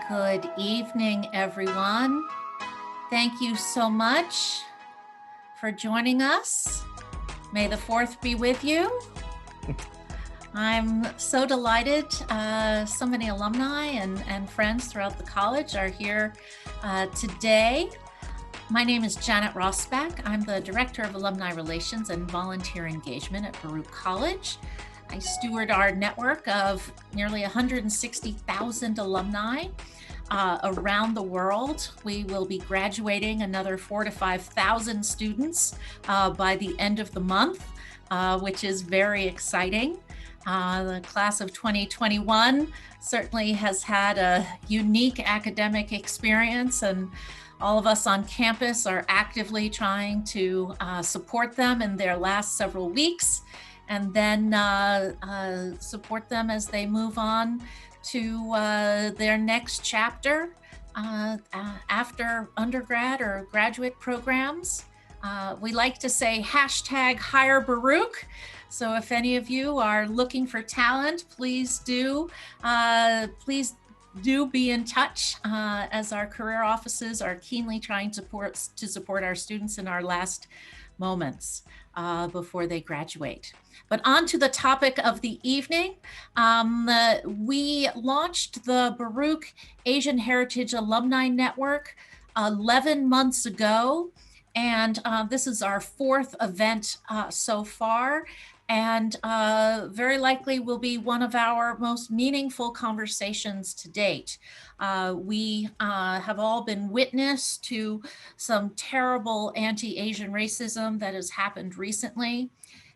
Good evening, everyone. Thank you so much for joining us. May the 4th be with you. I'm so delighted so many alumni and friends throughout the college are here today. My name is Janet Rosbach. I'm the Director of Alumni Relations and Volunteer Engagement at Baruch College. I steward our network of nearly 160,000 alumni around the world. We will be graduating another 4,000 to 5,000 students by the end of the month, which is very exciting. The class of 2021 certainly has had a unique academic experience, and all of us on campus are actively trying to support them in their last several weeks, and then support them as they move on to their next chapter after undergrad or graduate programs. We like to say #HireBaruch. So if any of you are looking for talent, please do be in touch as our career offices are keenly trying to support our students in our last moments before they graduate. But on to the topic of the evening. We launched the Baruch Asian Heritage Alumni Network 11 months ago, and this is our 4th event so far, and very likely will be one of our most meaningful conversations to date. We have all been witness to some terrible anti-Asian racism that has happened recently.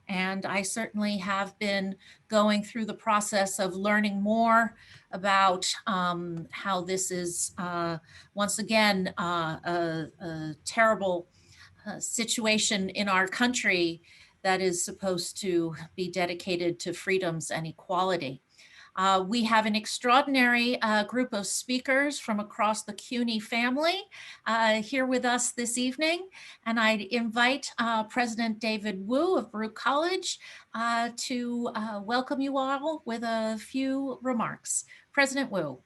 And I certainly have been going through the process of learning more about how this is, once again, a terrible situation in our country that is supposed to be dedicated to freedoms and equality. We have an extraordinary group of speakers from across the CUNY family here with us this evening. And I invite President David Wu of Baruch College to welcome you all with a few remarks. President Wu.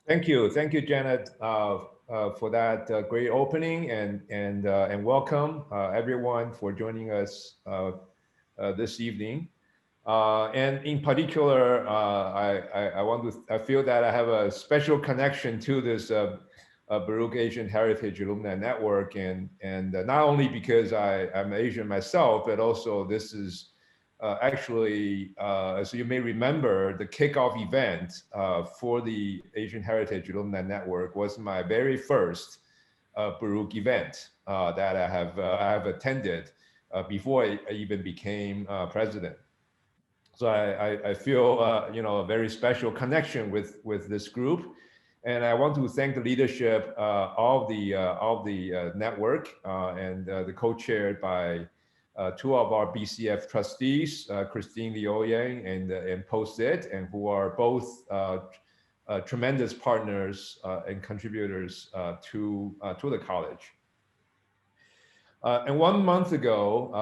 Thank you, Janet, for that great opening, and welcome everyone for joining us this evening. And in particular, I feel that I have a special connection to this Baruch Asian Heritage Alumni Network, and not only because I'm Asian myself, but also this is actually, as you may remember, the kickoff event for the Asian Heritage Alumni Network was my very first Baruch event that I have attended before I even became president. So I feel a very special connection with this group, and I want to thank the leadership of the network and the co-chaired by 2 of our BCF trustees, Christine Liu-Yang and Po Sit, and who are both tremendous partners and contributors to the college. And 1 month ago,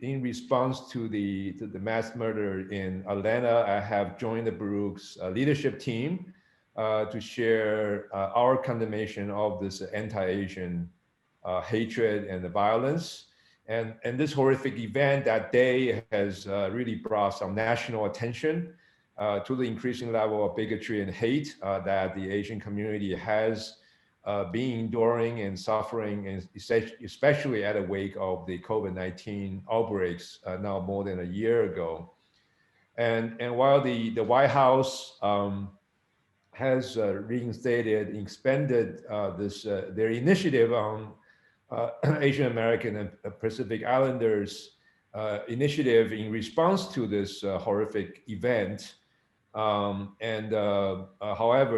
in response to the mass murder in Atlanta, I have joined the Baruch's leadership team to share our condemnation of this anti-Asian hatred and the violence. And this horrific event that day has really brought some national attention to the increasing level of bigotry and hate that the Asian community has been enduring and suffering, and especially at the wake of the COVID-19 outbreaks now more than a year ago. And while the White House has reinstated, expanded their initiative on Asian American and Pacific Islanders initiative in response to this horrific event. However,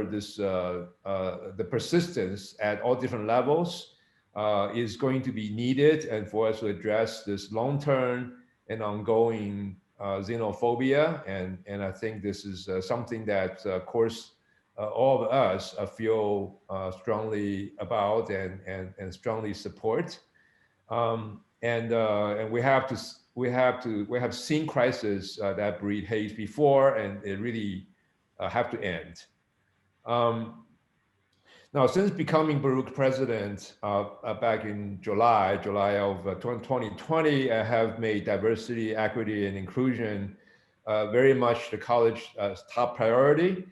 the persistence at all different levels is going to be needed, and for us to address this long-term and ongoing xenophobia. And I think this is something that, of course, all of us feel strongly about and strongly support. And we have seen crises that breed hate before, and it really have to end. Um, Now, since becoming Baruch president back in July of 2020, I have made diversity, equity, and inclusion very much the college top priority,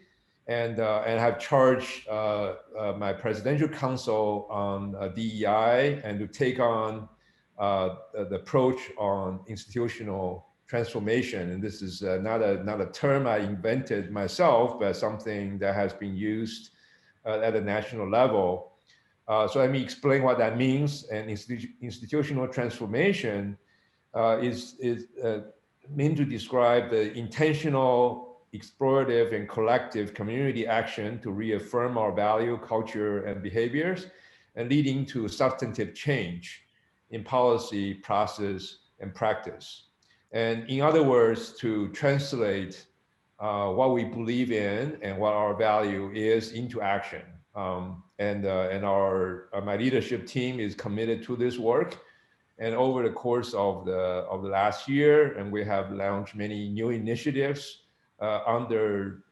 and have charged my presidential council on DEI and to take on the approach on institutional transformation. And this is not a term I invented myself, but something that has been used at a national level. So let me explain what that means. And institutional transformation is meant to describe the intentional, explorative, and collective community action to reaffirm our value, culture, and behaviors, and leading to substantive change in policy, process, and practice. And in other words, to translate what we believe in and what our value is into action. And my leadership team is committed to this work. And over the course of the last year, and we have launched many new initiatives under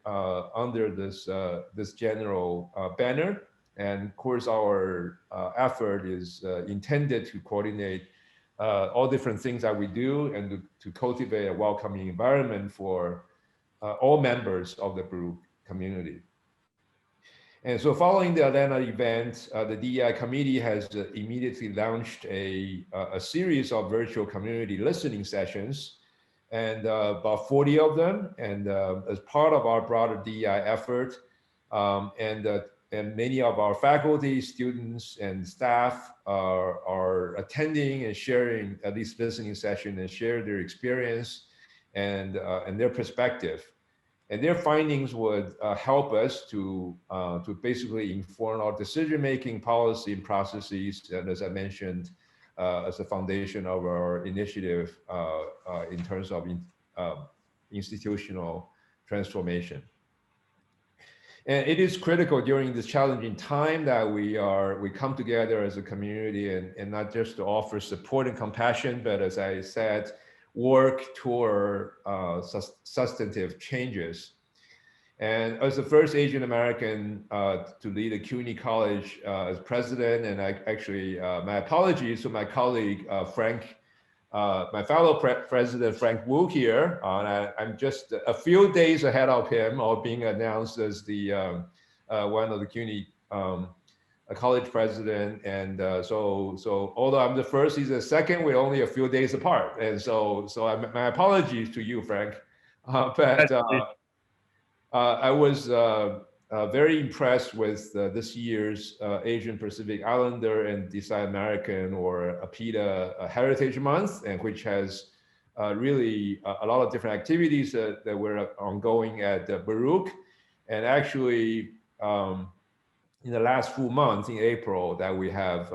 this general banner. And of course, our effort is intended to coordinate all different things that we do and to cultivate a welcoming environment for all members of the Baruch community. And so following the Atlanta event, the DEI committee has immediately launched a series of virtual community listening sessions, and about 40 of them. And as part of our broader DEI effort, and many of our faculty, students, and staff are attending and sharing at these listening sessions and share their experience and their perspective. And their findings would help us to basically inform our decision-making policy and processes, and as I mentioned, as a foundation of our initiative in terms of institutional transformation. And it is critical during this challenging time that we come together as a community and not just to offer support and compassion, but as I said, work toward substantive changes. And as the first Asian American to lead a CUNY college as president, and my apologies to my colleague Frank, my fellow president Frank Wu here. I'm just a few days ahead of him, or being announced as the one of the CUNY college president. And so although I'm the first, he's the second. We're only a few days apart, and so my apologies to you, Frank. But I was very impressed with this year's Asian Pacific Islander and Decide American, or APIDA Heritage Month, and which has really a lot of different activities that were ongoing at Baruch. And actually, in the last full month in April, that we have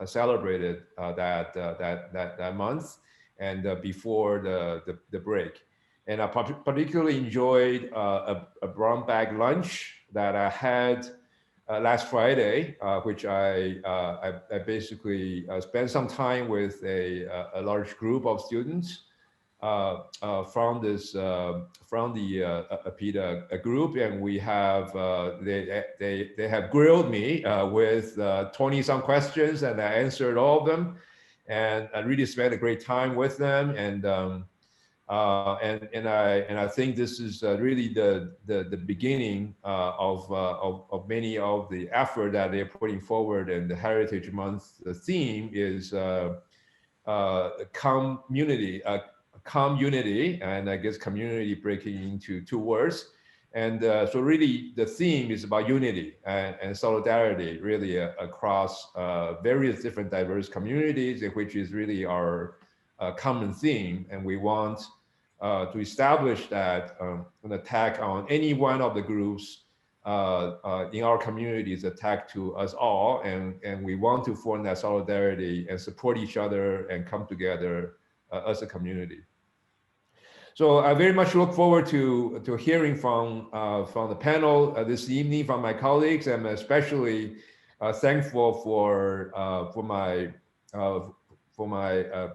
celebrated that month, and before the break. And I particularly enjoyed a brown bag lunch that I had last Friday, which I basically spent some time with a large group of students from the APIDA group, and we have they have grilled me with 20-some questions, and I answered all of them, and I really spent a great time with them. And I think this is really the beginning of many of the effort that they're putting forward. And the Heritage Month, the theme is community, and I guess community breaking into two words. And so really the theme is about unity and solidarity, really across various different diverse communities, which is really our common theme. And we want to establish that an attack on any one of the groups in our community is attack to us all. And we want to form that solidarity and support each other and come together as a community. So I very much look forward to hearing from the panel this evening, from my colleagues. I'm especially thankful for my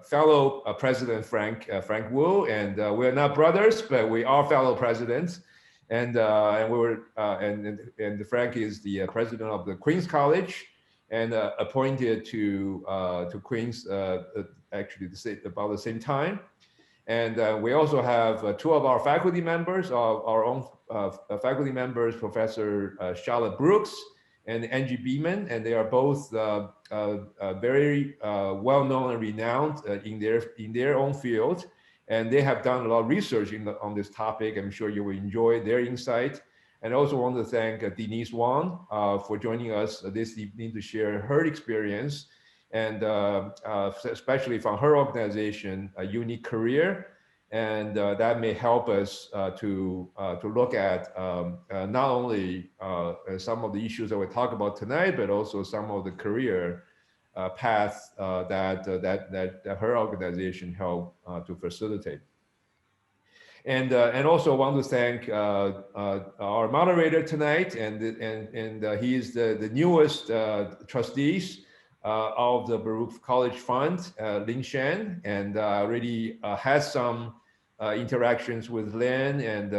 fellow president Frank Wu, and we're not brothers, but we are fellow presidents. And we were and Frank is the president of the Queens College, and appointed to Queens actually about the same time. And we also have two of our faculty members, our own faculty members, Professor Charlotte Brooks and Angie Beeman, and they are both very well-known and renowned in their own field. And they have done a lot of research on this topic. I'm sure you will enjoy their insight. And I also want to thank Denise Wong for joining us this evening to share her experience, and especially from her organization, A Unique Career. And that may help us to look at not only some of the issues that we talk about tonight, but also some of the career paths that her organization helped to facilitate. And also want to thank our moderator tonight, and he is the newest trustees of the Baruch College Fund, Lin Shen, and already had some interactions with Lin, and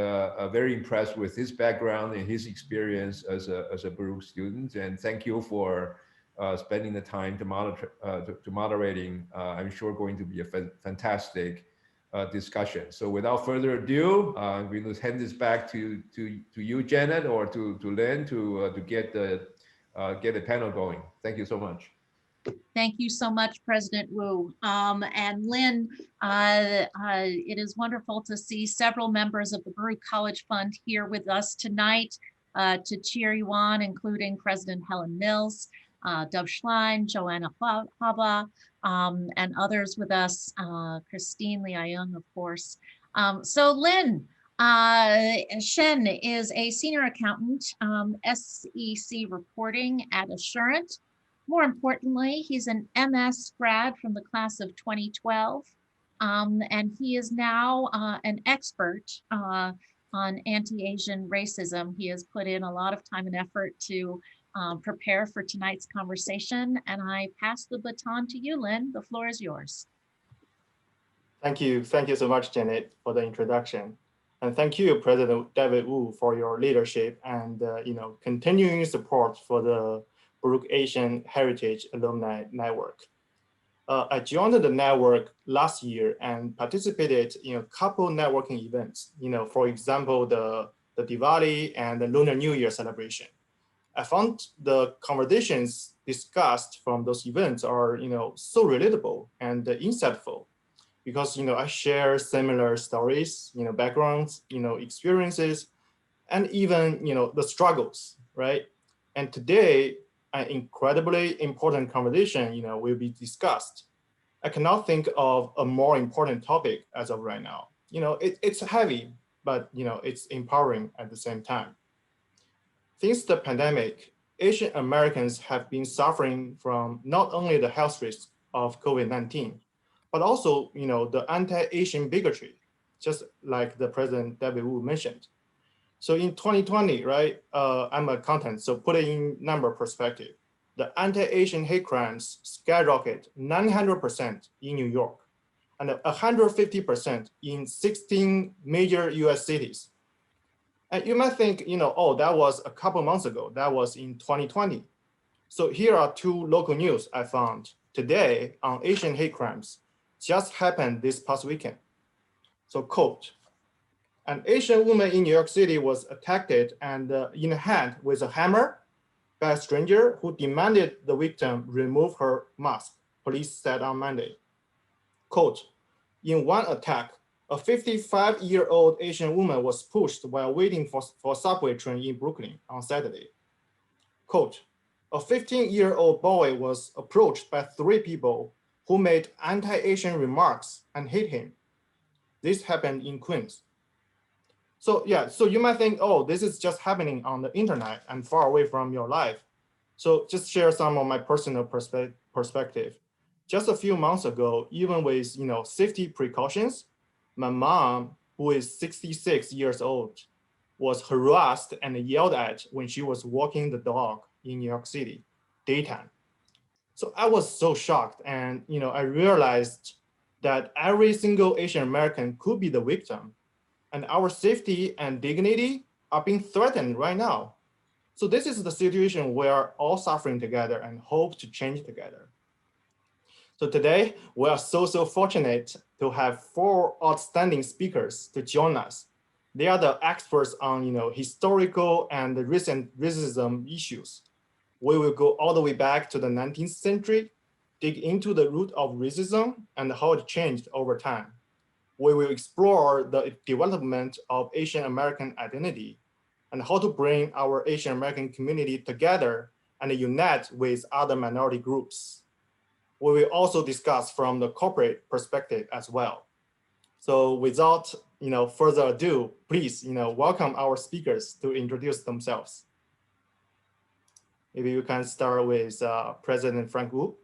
very impressed with his background and his experience as a Baruch student. And thank you for spending the time to moderating. I'm sure going to be a fantastic discussion. So without further ado, I'm going to hand this back to you, Janet, or to Lin to get the panel going. Thank you so much. Thank you so much, President Wu. And Lin, it is wonderful to see several members of the Baruch College Fund here with us tonight to cheer you on, including President Helen Mills, Dov Schlein, Joanna Haba, and others with us, Christine Liayung, of course. So Lin, Shen is a senior accountant, SEC reporting at Assurant. More importantly, he's an MS grad from the class of 2012, and he is now an expert on anti-Asian racism. He has put in a lot of time and effort to prepare for tonight's conversation, and I pass the baton to you, Lin. The floor is yours. Thank you so much, Janet, for the introduction, and thank you, President David Wu, for your leadership and continuing support for the Baruch Asian Heritage Alumni Network. I joined the network last year and participated in a couple networking events. For example, the Diwali and the Lunar New Year celebration. I found the conversations discussed from those events are, so relatable and insightful, because, I share similar stories, backgrounds, experiences, and even, the struggles, right? And today, an incredibly important conversation, will be discussed. I cannot think of a more important topic as of right now. It's heavy, but, it's empowering at the same time. Since the pandemic, Asian Americans have been suffering from not only the health risks of COVID-19, but also, the anti-Asian bigotry, just like the President David Wu mentioned. So in 2020, right, I'm an accountant, so put it in number perspective, the anti-Asian hate crimes skyrocketed 900% in New York and 150% in 16 major US cities. And you might think, oh, that was a couple months ago, that was in 2020. So here are two local news I found today on Asian hate crimes, just happened this past weekend. So quote, an Asian woman in New York City was attacked and in the hand with a hammer by a stranger who demanded the victim remove her mask, police said on Monday. Quote, in one attack, a 55-year-old Asian woman was pushed while waiting for a subway train in Brooklyn on Saturday. Quote, a 15-year-old boy was approached by three people who made anti-Asian remarks and hit him. This happened in Queens. So yeah, so you might think, oh, this is just happening on the internet and far away from your life. So just share some of my personal perspective. Just a few months ago, even with safety precautions, my mom, who is 66 years old, was harassed and yelled at when she was walking the dog in New York City, daytime. So I was so shocked, and I realized that every single Asian American could be the victim, and our safety and dignity are being threatened right now. So this is the situation we are all suffering together and hope to change together. So today, we are so fortunate to have 4 outstanding speakers to join us. They are the experts on historical and recent racism issues. We will go all the way back to the 19th century, dig into the root of racism and how it changed over time. We will explore the development of Asian American identity and how to bring our Asian American community together and unite with other minority groups. We will also discuss from the corporate perspective as well. So without further ado, please welcome our speakers to introduce themselves. Maybe you can start with President Frank Wu.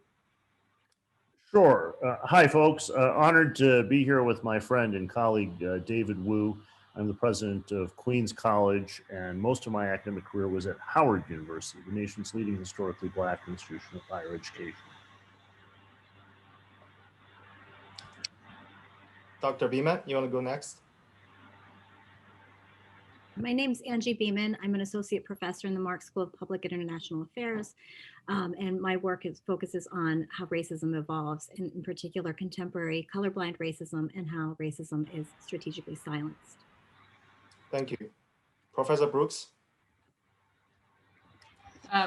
Sure. Hi, folks. Honored to be here with my friend and colleague, David Wu. I'm the president of Queens College, and most of my academic career was at Howard University, the nation's leading historically Black institution of higher education. Dr. Beeman, you want to go next? My name is Angie Beeman. I'm an associate professor in the Mark School of Public and International Affairs. And my work focuses on how racism evolves, and in particular, contemporary colorblind racism and how racism is strategically silenced. Thank you. Professor Brooks?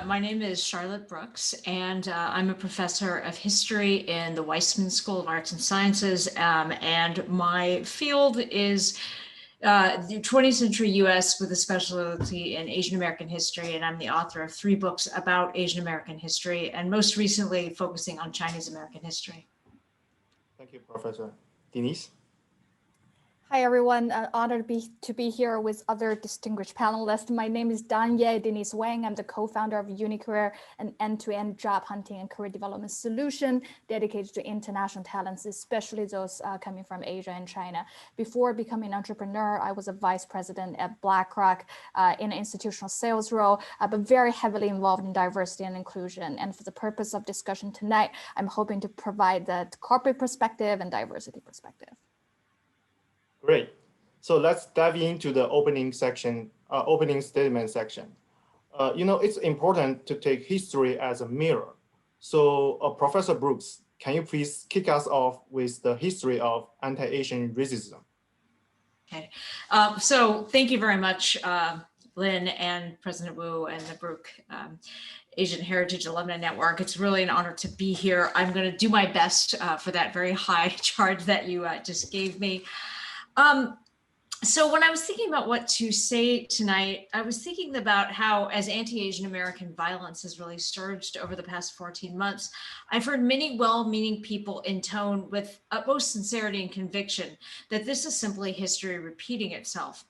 My name is Charlotte Brooks, and I'm a professor of history in the Weissman School of Arts and Sciences, and my field is the 20th century US with a specialty in Asian American history, and I'm the author of 3 books about Asian American history, and most recently focusing on Chinese American history. Thank you, Professor. Denise? Hi, everyone. Honored to be here with other distinguished panelists. My name is Danye Denise Wang. I'm the co-founder of UniCareer, an end-to-end job hunting and career development solution dedicated to international talents, especially those coming from Asia and China. Before becoming an entrepreneur, I was a vice president at BlackRock in an institutional sales role, but very heavily involved in diversity and inclusion. And for the purpose of discussion tonight, I'm hoping to provide the corporate perspective and diversity perspective. Great. So let's dive into the opening section, opening statement section. It's important to take history as a mirror. So Professor Brooks, can you please kick us off with the history of anti-Asian racism? Okay, so thank you very much, Lynn and President Wu and the Baruch Asian Heritage Alumni Network. It's really an honor to be here. I'm going to do my best for that very high charge that you just gave me. So when I was thinking about what to say tonight, I was thinking about how, as anti-Asian American violence has really surged over the past 14 months, I've heard many well-meaning people intone with utmost sincerity and conviction that this is simply history repeating itself.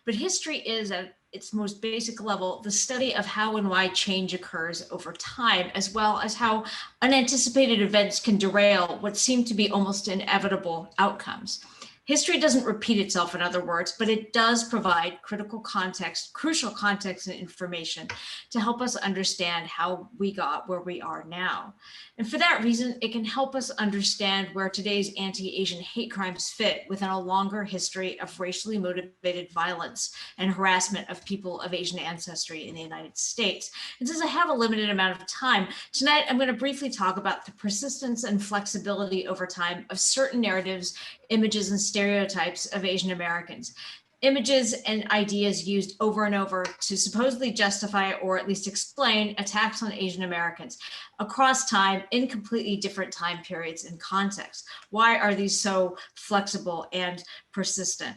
But history is, at its most basic level, the study of how and why change occurs over time, as well as how unanticipated events can derail what seem to be almost inevitable outcomes. History doesn't repeat itself, in other words, but it does provide critical context, crucial context and information to help us understand how we got where we are now. And for that reason, it can help us understand where today's anti-Asian hate crimes fit within a longer history of racially motivated violence and harassment of people of Asian ancestry in the United States. And since I have a limited amount of time, tonight I'm going to briefly talk about the persistence and flexibility over time of certain narratives, images, and stereotypes of Asian Americans. Images and ideas used over and over to supposedly justify or at least explain attacks on Asian Americans across time in completely different time periods and contexts. Why are these so flexible and persistent?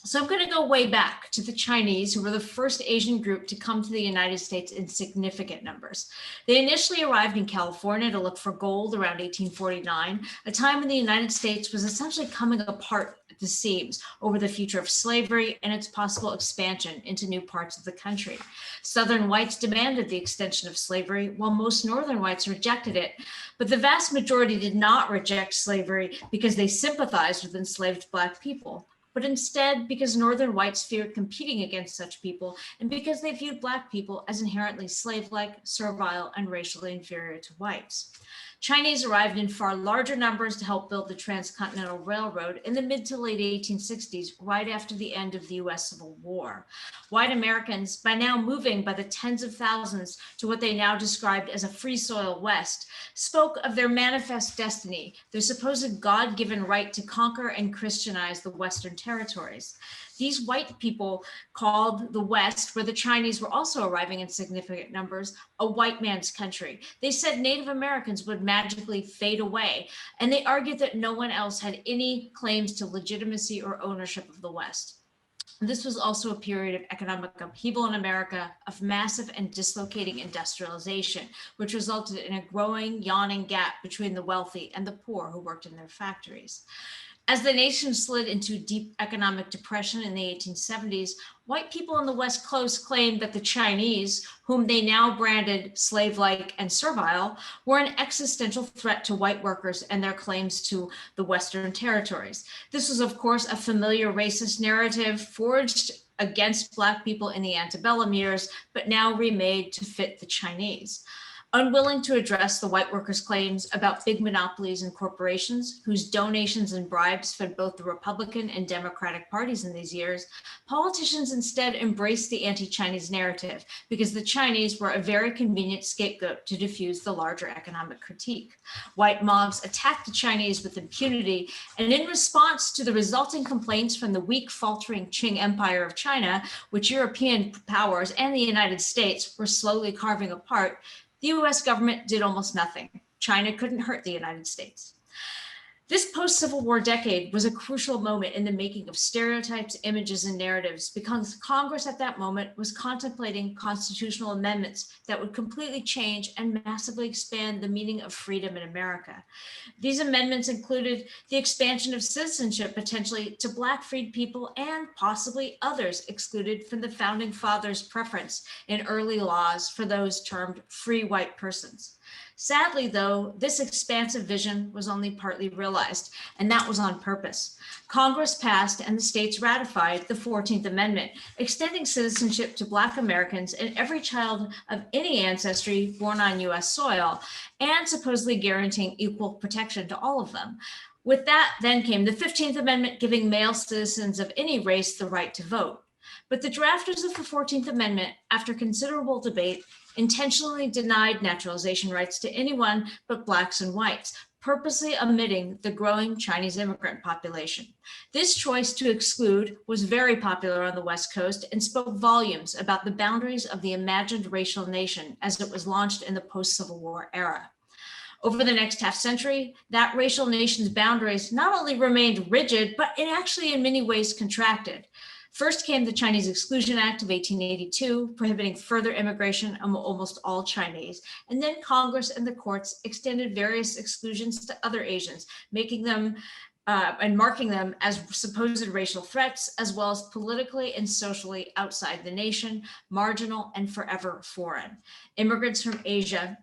So I'm going to go way back to the Chinese, who were the first Asian group to come to the United States in significant numbers. They initially arrived in California to look for gold around 1849, a time when the United States was essentially coming apart at the seams over the future of slavery and its possible expansion into new parts of the country. Southern whites demanded the extension of slavery, while most Northern whites rejected it. But the vast majority did not reject slavery because they sympathized with enslaved Black people, but instead because Northern whites feared competing against such people and because they viewed Black people as inherently slave-like, servile, and racially inferior to whites. Chinese arrived in far larger numbers to help build the Transcontinental Railroad in the mid to late 1860s, right after the end of the US Civil War. White Americans, by now moving by the tens of thousands to what they now described as a free soil West, spoke of their manifest destiny, their supposed God-given right to conquer and Christianize the Western territories. These white people called the West, where the Chinese were also arriving in significant numbers, a white man's country. They said Native Americans would magically fade away, and they argued that no one else had any claims to legitimacy or ownership of the West. This was also a period of economic upheaval in America, of massive and dislocating industrialization, which resulted in a growing, yawning gap between the wealthy and the poor who worked in their factories. As the nation slid into deep economic depression in the 1870s, white people on the West Coast claimed that the Chinese, whom they now branded slave-like and servile, were an existential threat to white workers and their claims to the Western territories. This was, of course, a familiar racist narrative forged against Black people in the antebellum years, but now remade to fit the Chinese. Unwilling to address the white workers' claims about big monopolies and corporations whose donations and bribes fed both the Republican and Democratic parties in these years, politicians instead embraced the anti-Chinese narrative because the Chinese were a very convenient scapegoat to diffuse the larger economic critique. White mobs attacked the Chinese with impunity, and in response to the resulting complaints from the weak, faltering Qing Empire of China, which European powers and the United States were slowly carving apart, the US government did almost nothing. China couldn't hurt the United States. This post-Civil War decade was a crucial moment in the making of stereotypes, images, and narratives because Congress at that moment was contemplating constitutional amendments that would completely change and massively expand the meaning of freedom in America. These amendments included the expansion of citizenship potentially to Black freed people and possibly others excluded from the Founding Fathers' preference in early laws for those termed free white persons. Sadly, though, this expansive vision was only partly realized, and that was on purpose. Congress passed and the states ratified the 14th Amendment, extending citizenship to Black Americans and every child of any ancestry born on US soil, and supposedly guaranteeing equal protection to all of them. With that, then came the 15th Amendment, giving male citizens of any race the right to vote. But the drafters of the 14th Amendment, after considerable debate, intentionally denied naturalization rights to anyone but Blacks and whites, purposely omitting the growing Chinese immigrant population. This choice to exclude was very popular on the West Coast and spoke volumes about the boundaries of the imagined racial nation as it was launched in the post-Civil War era. Over the next half century, that racial nation's boundaries not only remained rigid, but it actually in many ways contracted. First came the Chinese Exclusion Act of 1882, prohibiting further immigration of almost all Chinese. And then Congress and the courts extended various exclusions to other Asians, making them and marking them as supposed racial threats, as well as politically and socially outside the nation, marginal and forever foreign. Immigrants from Asia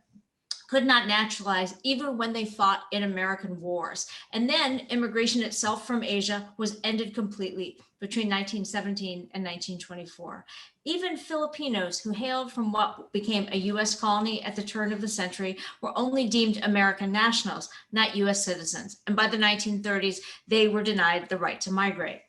could not naturalize even when they fought in American wars. And then immigration itself from Asia was ended completely between 1917 and 1924. Even Filipinos who hailed from what became a US colony at the turn of the century were only deemed American nationals, not US citizens. And by the 1930s, they were denied the right to migrate.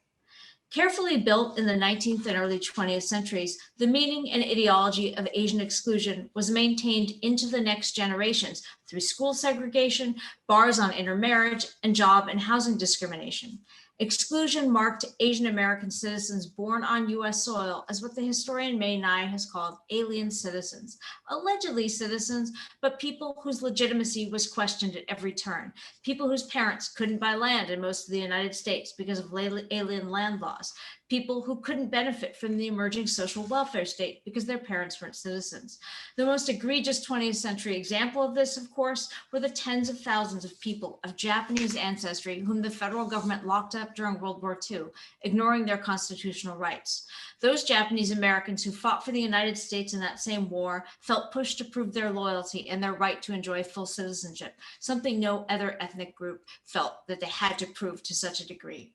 Carefully built in the 19th and early 20th centuries, the meaning and ideology of Asian exclusion was maintained into the next generations through school segregation, bars on intermarriage, and job and housing discrimination. Exclusion marked Asian American citizens born on US soil as what the historian May Nye has called alien citizens, allegedly citizens, but people whose legitimacy was questioned at every turn, people whose parents couldn't buy land in most of the United States because of alien land laws, people who couldn't benefit from the emerging social welfare state because their parents weren't citizens. The most egregious 20th century example of this, of course, were the tens of thousands of people of Japanese ancestry whom the federal government locked up during World War II, ignoring their constitutional rights. Those Japanese Americans who fought for the United States in that same war felt pushed to prove their loyalty and their right to enjoy full citizenship, something no other ethnic group felt that they had to prove to such a degree.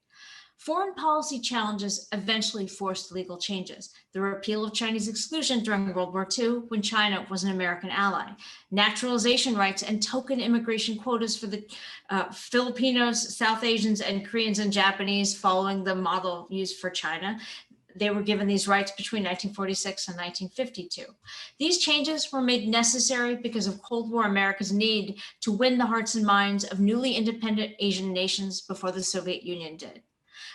Foreign policy challenges eventually forced legal changes. The repeal of Chinese exclusion during World War II, when China was an American ally, naturalization rights and token immigration quotas for the Filipinos, South Asians, and Koreans and Japanese, following the model used for China. They were given these rights between 1946 and 1952. These changes were made necessary because of Cold War America's need to win the hearts and minds of newly independent Asian nations before the Soviet Union did.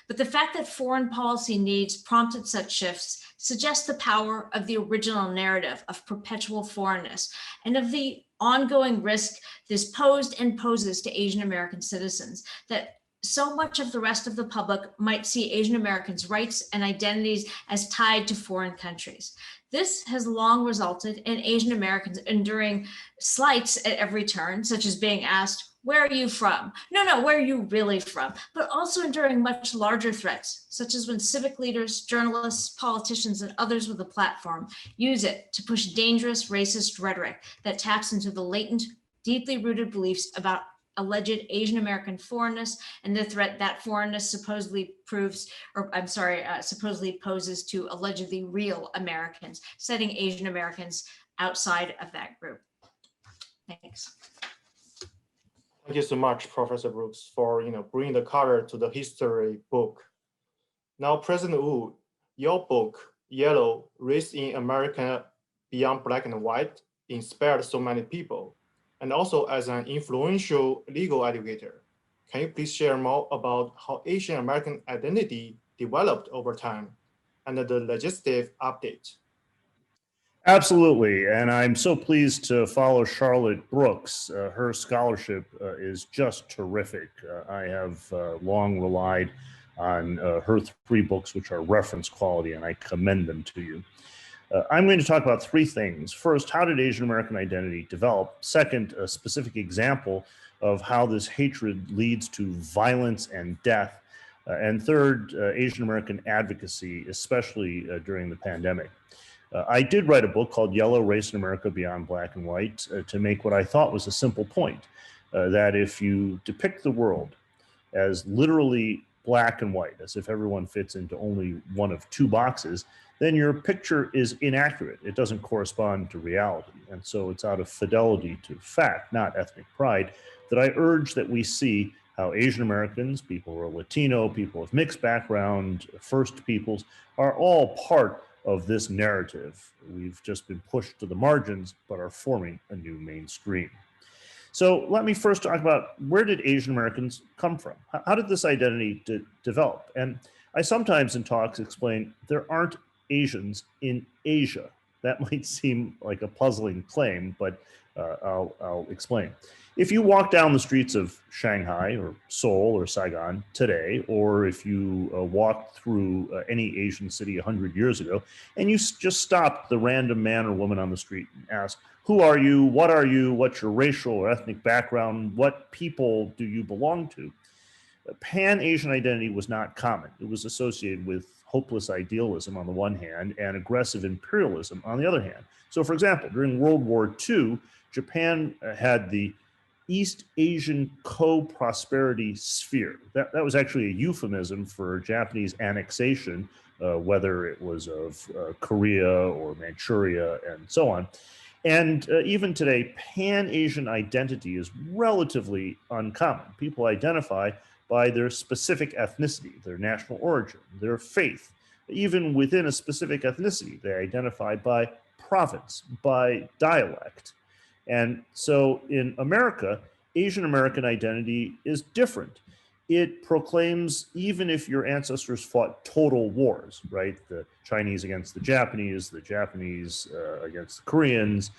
But the fact that foreign policy needs prompted such shifts suggests the power of the original narrative of perpetual foreignness and of the ongoing risk this posed and poses to Asian American citizens, that so much of the rest of the public might see Asian Americans' rights and identities as tied to foreign countries. This has long resulted in Asian Americans enduring slights at every turn, such as being asked, "Where are you from?" No, where are you really from? But also enduring much larger threats, such as when civic leaders, journalists, politicians, and others with a platform use it to push dangerous racist rhetoric that taps into the latent, deeply rooted beliefs about alleged Asian American foreignness and the threat that foreignness supposedly supposedly poses to allegedly real Americans, setting Asian Americans outside of that group. Thanks. Thank you so much, Professor Brooks, for bringing the color to the history book. Now, President Wu, your book, Yellow, Race in America Beyond Black and White, inspired so many people. And also as an influential legal educator, can you please share more about how Asian American identity developed over time and the legislative update? Absolutely, and I'm so pleased to follow Charlotte Brooks. Her scholarship is just terrific. I have long relied on her 3 books, which are reference quality, and I commend them to you. I'm going to talk about 3 things. First, how did Asian American identity develop? Second, a specific example of how this hatred leads to violence and death. And third, Asian American advocacy, especially during the pandemic. I did write a book called Yellow, Race in America Beyond Black and White to make what I thought was a simple point, that if you depict the world as literally black and white, as if everyone fits into only one of 2 boxes, then your picture is inaccurate. It doesn't correspond to reality. And so it's out of fidelity to fact, not ethnic pride, that I urge that we see how Asian Americans, people who are Latino, people of mixed background, First Peoples, are all part of this narrative. We've just been pushed to the margins, but are forming a new mainstream. So let me first talk about, where did Asian Americans come from? How did this identity develop? And I sometimes in talks explain there aren't Asians in Asia. That might seem like a puzzling claim, but I'll explain. If you walk down the streets of Shanghai or Seoul or Saigon today, or if you walked through any Asian city 100 years ago, and you just stopped the random man or woman on the street and asked, who are you, what's your racial or ethnic background, what people do you belong to? Pan-Asian identity was not common. It was associated with hopeless idealism on the one hand and aggressive imperialism on the other hand. So for example, during World War II, Japan had the East Asian Co-Prosperity Sphere. That was actually a euphemism for Japanese annexation, whether it was of Korea or Manchuria and so on. And even today, Pan-Asian identity is relatively uncommon. People identify by their specific ethnicity, their national origin, their faith. Even within a specific ethnicity, they identify by province, by dialect. And so in America, Asian American identity is different. It proclaims, even if your ancestors fought total wars, right? The Chinese against the Japanese against the Koreans,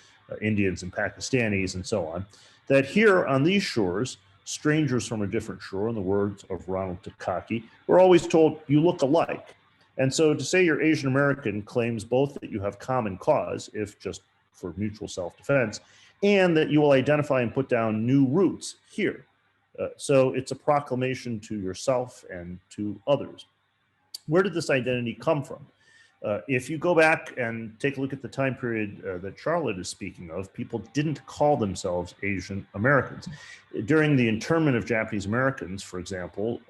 Indians and Pakistanis, and so on, that here on these shores, strangers from a different shore, in the words of Ronald Takaki, we're always told, you look alike. And so to say you're Asian American claims both that you have common cause, if just for mutual self-defense, and that you will identify and put down new roots here. So it's a proclamation to yourself and to others. Where did this identity come from? If you go back and take a look at the time period that Charlotte is speaking of, people didn't call themselves Asian Americans. During the internment of Japanese Americans, for example,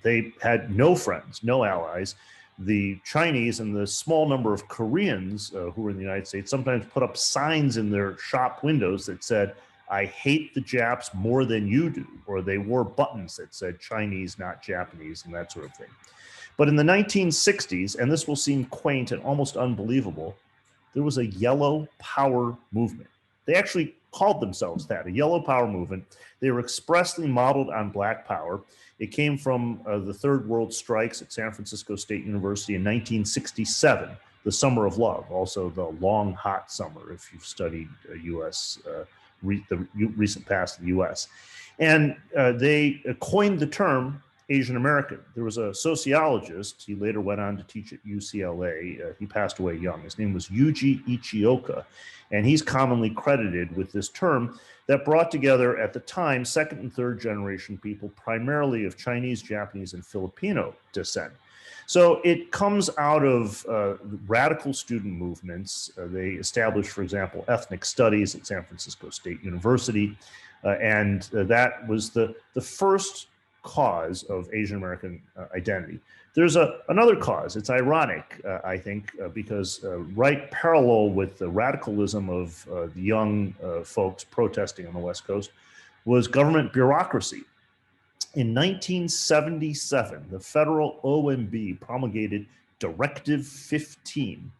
they had no friends, no allies. The Chinese and the small number of Koreans who were in the United States sometimes put up signs in their shop windows that said, "I hate the Japs more than you do," or they wore buttons that said Chinese, not Japanese, and that sort of thing. But in the 1960s, and this will seem quaint and almost unbelievable, there was a yellow power movement. They actually called themselves that, a yellow power movement. They were expressly modeled on black power. It came from the Third World Strikes at San Francisco State University in 1967, the Summer of Love, also the long, hot summer, if you've studied the recent past of the US. And they coined the term Asian American. There was a sociologist, he later went on to teach at UCLA. He passed away young. His name was Yuji Ichioka, and he's commonly credited with this term that brought together at the time second and third generation people, primarily of Chinese, Japanese, and Filipino descent. So it comes out of radical student movements. They established, for example, ethnic studies at San Francisco State University, and that was the first cause of Asian American identity. There's another cause. It's ironic, I think, because right parallel with the radicalism of the young folks protesting on the West Coast was government bureaucracy. In 1977, the federal OMB promulgated Directive 15.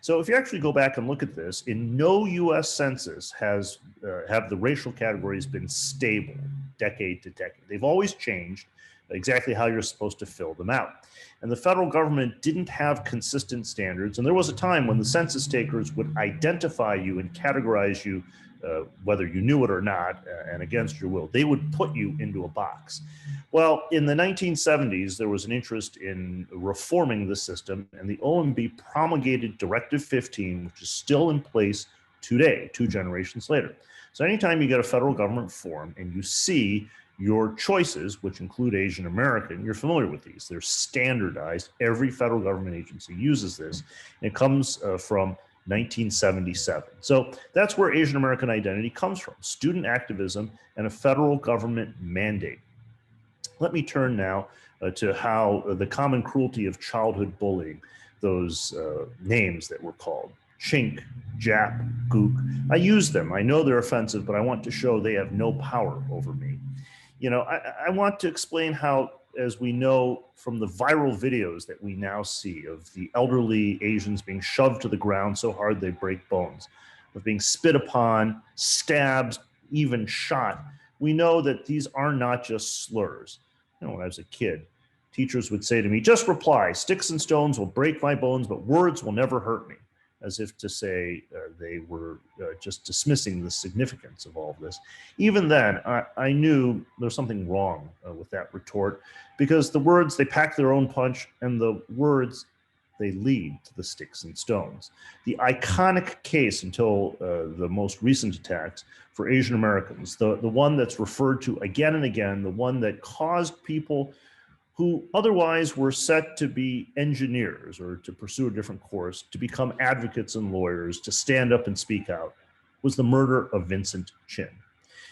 So if you actually go back and look at this, in no US census have the racial categories been stable decade to decade. They've always changed exactly how you're supposed to fill them out. And the federal government didn't have consistent standards. And there was a time when the census takers would identify you and categorize you, whether you knew it or not, and against your will. They would put you into a box. Well, in the 1970s, there was an interest in reforming the system, and the OMB promulgated Directive 15, which is still in place today, 2 generations later. So anytime you get a federal government form and you see your choices, which include Asian American, you're familiar with these. They're standardized. Every federal government agency uses this. And it comes from 1977. So that's where Asian American identity comes from, student activism and a federal government mandate. Let me turn now to how the common cruelty of childhood bullying, those names that were called, chink, Jap, gook. I use them. I know they're offensive, but I want to show they have no power over me. You know, I want to explain how, as we know from the viral videos that we now see of the elderly Asians being shoved to the ground so hard they break bones, of being spit upon, stabbed, even shot, we know that these are not just slurs. You know, when I was a kid, teachers would say to me, just reply, sticks and stones will break my bones, but words will never hurt me. As if to say they were just dismissing the significance of all of this. Even then, I knew there's something wrong with that retort, because the words, they pack their own punch, and the words, they lead to the sticks and stones. The iconic case until the most recent attacks for Asian Americans, the one that's referred to again and again, the one that caused people who otherwise were set to be engineers or to pursue a different course, to become advocates and lawyers, to stand up and speak out, was the murder of Vincent Chin.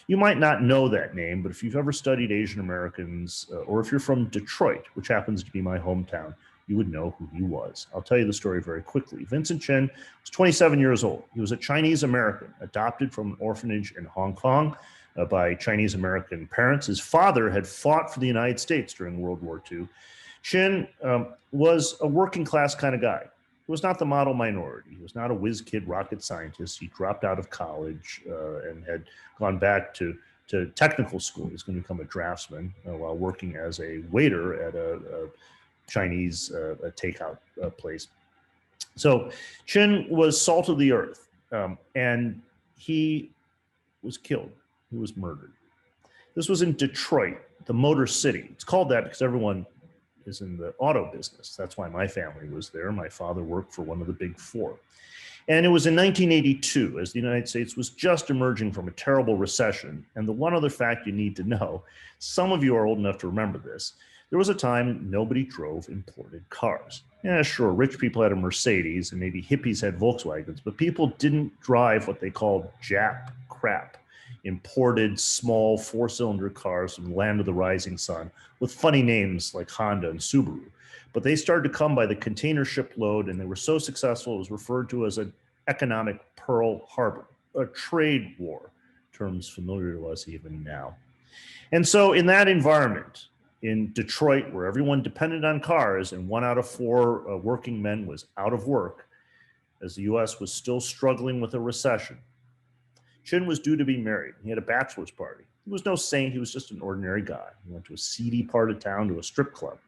You might not know that name, but if you've ever studied Asian Americans, or if you're from Detroit, which happens to be my hometown, you would know who he was. I'll tell you the story very quickly. Vincent Chin was 27 years old. He was a Chinese American, adopted from an orphanage in Hong Kong, by Chinese American parents. His father had fought for the United States during World War II. Chin was a working class kind of guy. He was not the model minority. He was not a whiz kid rocket scientist. He dropped out of college and had gone back to technical school. He was going to become a draftsman while working as a waiter at a Chinese takeout place. So Chin was salt of the earth, and he was killed. He was murdered. This was in Detroit, the Motor City. It's called that because everyone is in the auto business. That's why my family was there. My father worked for one of the big four. And it was in 1982, as the United States was just emerging from a terrible recession. And the one other fact you need to know, some of you are old enough to remember this, There was a time nobody drove imported cars. Yeah, sure, rich people had a Mercedes and maybe hippies had Volkswagens, but people didn't drive what they called Jap crap, imported small four-cylinder cars from the land of the rising sun with funny names like Honda and Subaru. But they started to come by the container ship load, and they were so successful it was referred to as an economic Pearl Harbor, a trade war, terms familiar to us even now. And so in that environment, in Detroit, where everyone depended on cars and 1 out of 4 working men was out of work, as the US was still struggling with a recession, Chin was due to be married. He had a bachelor's party. He was no saint, he was just an ordinary guy. He went to a seedy part of town to a strip club.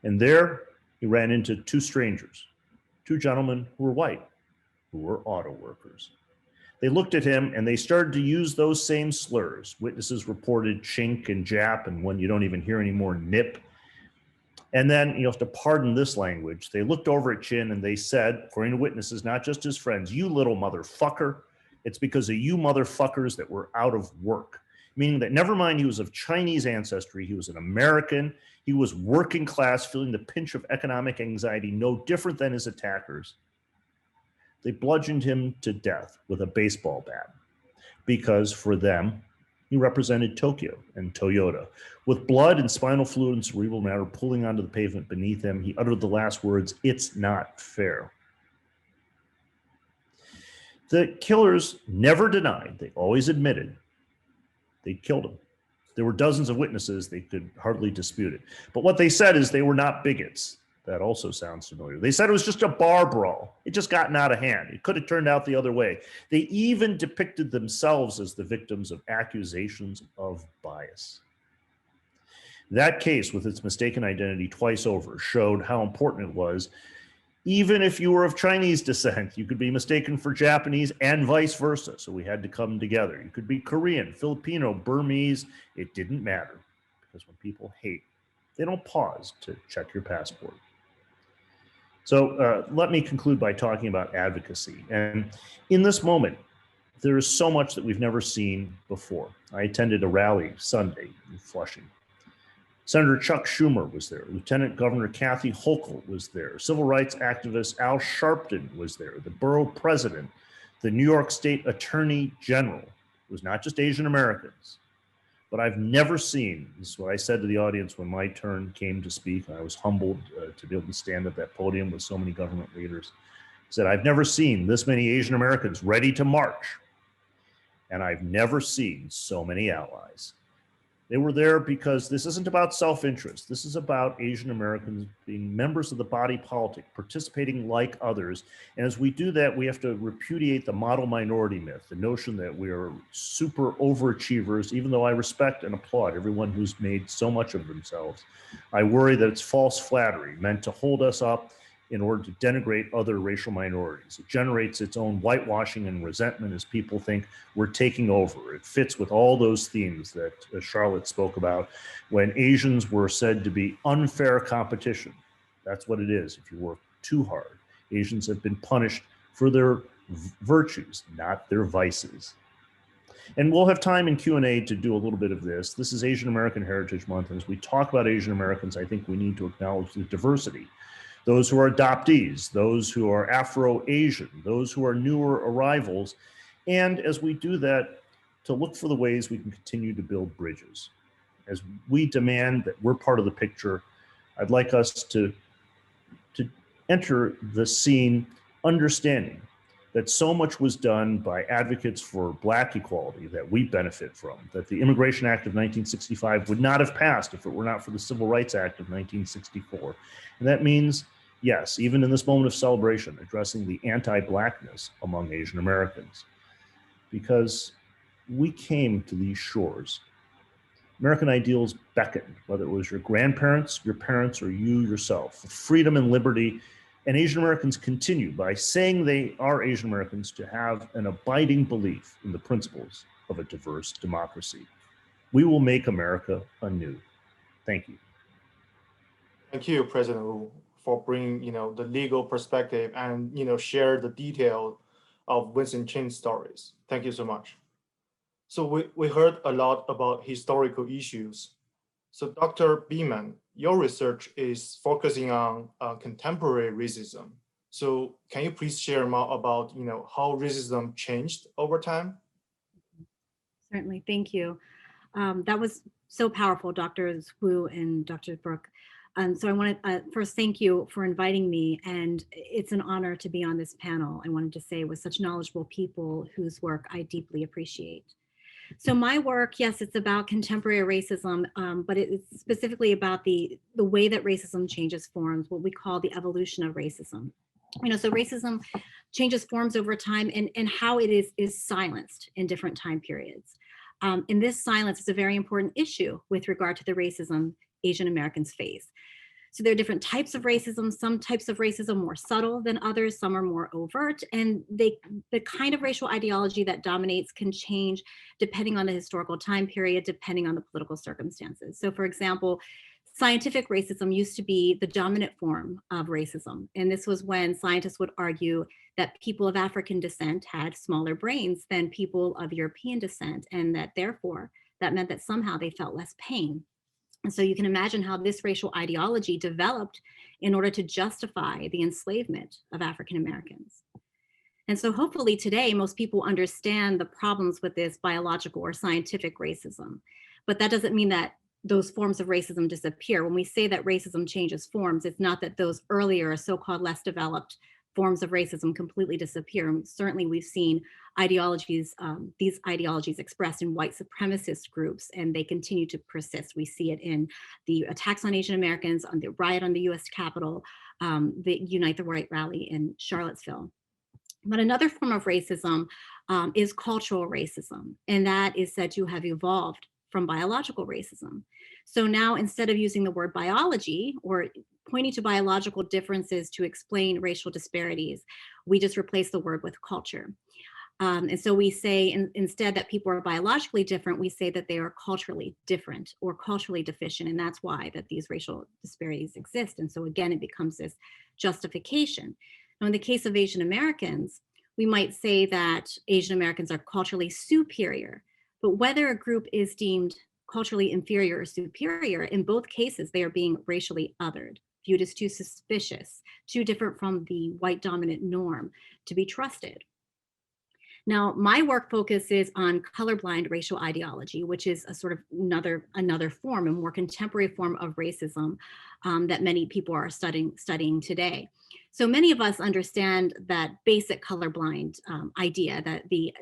And there he ran into 2 strangers, 2 gentlemen who were white, who were auto workers. They looked at him and they started to use those same slurs. Witnesses reported chink and Jap, and when you don't even hear anymore, nip. And then, you have to pardon this language, they looked over at Chin and they said, according to witnesses, not just his friends, "You little motherfucker, it's because of you motherfuckers that we're out of work." Meaning that never mind he was of Chinese ancestry, he was an American, he was working class, feeling the pinch of economic anxiety, no different than his attackers. They bludgeoned him to death with a baseball bat because for them, he represented Tokyo and Toyota. With blood and spinal fluid and cerebral matter pulling onto the pavement beneath him, he uttered the last words, "It's not fair." The killers never denied, they always admitted they killed him. There were dozens of witnesses, they could hardly dispute it. But what they said is they were not bigots. That also sounds familiar. They said it was just a bar brawl. It just gotten out of hand. It could have turned out the other way. They even depicted themselves as the victims of accusations of bias. That case, with its mistaken identity twice over, showed how important it was. Even if you were of Chinese descent, you could be mistaken for Japanese and vice versa. So we had to come together. You could be Korean, Filipino, Burmese. It didn't matter, because when people hate, they don't pause to check your passport. So let me conclude by talking about advocacy. And in this moment, there is so much that we've never seen before. I attended a rally Sunday in Flushing. Senator Chuck Schumer was there. Lieutenant Governor Kathy Hochul was there. Civil rights activist Al Sharpton was there. The borough president, the New York State Attorney General. It was not just Asian Americans. But I've never seen, this is what I said to the audience when my turn came to speak, and I was humbled to be able to stand at that podium with so many government leaders. I said, I've never seen this many Asian Americans ready to march. And I've never seen so many allies. They were there because this isn't about self-interest. This is about Asian Americans being members of the body politic, participating like others. And as we do that, we have to repudiate the model minority myth, the notion that we are super overachievers, even though I respect and applaud everyone who's made so much of themselves. I worry that it's false flattery meant to hold us up in order to denigrate other racial minorities. It generates its own whitewashing and resentment as people think we're taking over. It fits with all those themes that Charlotte spoke about when Asians were said to be unfair competition. That's what it is if you work too hard. Asians have been punished for their virtues, not their vices. And we'll have time in Q&A to do a little bit of this. This is Asian American Heritage Month, and as we talk about Asian Americans, I think we need to acknowledge the diversity. Those who are adoptees, those who are Afro-Asian, those who are newer arrivals. And as we do that, to look for the ways we can continue to build bridges. As we demand that we're part of the picture, I'd like us to enter the scene understanding that so much was done by advocates for Black equality that we benefit from, that the Immigration Act of 1965 would not have passed if it were not for the Civil Rights Act of 1964. And that means, yes, even in this moment of celebration, addressing the anti-Blackness among Asian Americans, because we came to these shores. American ideals beckoned, whether it was your grandparents, your parents, or you yourself, with freedom and liberty. And Asian Americans continue, by saying they are Asian Americans, to have an abiding belief in the principles of a diverse democracy. We will make America anew. Thank you. Thank you, President Wu, for bringing the legal perspective and share the detail of Winston Chin's stories. Thank you so much. So we heard a lot about historical issues. So Dr. Beeman, your research is focusing on contemporary racism. So can you please share more about how racism changed over time? Certainly, thank you. That was so powerful, Drs. Wu and Dr. Brooke. So I want to first thank you for inviting me, and it's an honor to be on this panel. I wanted to say with such knowledgeable people whose work I deeply appreciate. So my work, yes, it's about contemporary racism, but it's specifically about the way that racism changes forms, what we call the evolution of racism. So racism changes forms over time, and how it is silenced in different time periods. And this silence is a very important issue with regard to the racism Asian Americans face. So there are different types of racism. Some types of racism more subtle than others, some are more overt, and the kind of racial ideology that dominates can change depending on the historical time period, depending on the political circumstances. So for example, scientific racism used to be the dominant form of racism. And this was when scientists would argue that people of African descent had smaller brains than people of European descent, and that therefore that meant that somehow they felt less pain. And so you can imagine how this racial ideology developed in order to justify the enslavement of African Americans. And so hopefully today, most people understand the problems with this biological or scientific racism. But that doesn't mean that those forms of racism disappear. When we say that racism changes forms, it's not that those earlier so-called less developed forms of racism completely disappear. And certainly we've seen ideologies, these ideologies expressed in white supremacist groups, and they continue to persist. We see it in the attacks on Asian Americans, on the riot on the US Capitol, the Unite the Right rally in Charlottesville. But another form of racism is cultural racism, and that is said to have evolved from biological racism. So now instead of using the word biology or pointing to biological differences to explain racial disparities, we just replace the word with culture. And so we say instead that people are biologically different, we say that they are culturally different or culturally deficient. And that's why that these racial disparities exist. And so again, it becomes this justification. Now, in the case of Asian Americans, we might say that Asian Americans are culturally superior, but whether a group is deemed culturally inferior or superior, in both cases, they are being racially othered, viewed as too suspicious, too different from the white dominant norm to be trusted. Now, my work focuses on colorblind racial ideology, which is a sort of another form, a more contemporary form of racism that many people are studying today. So many of us understand that basic colorblind idea, that the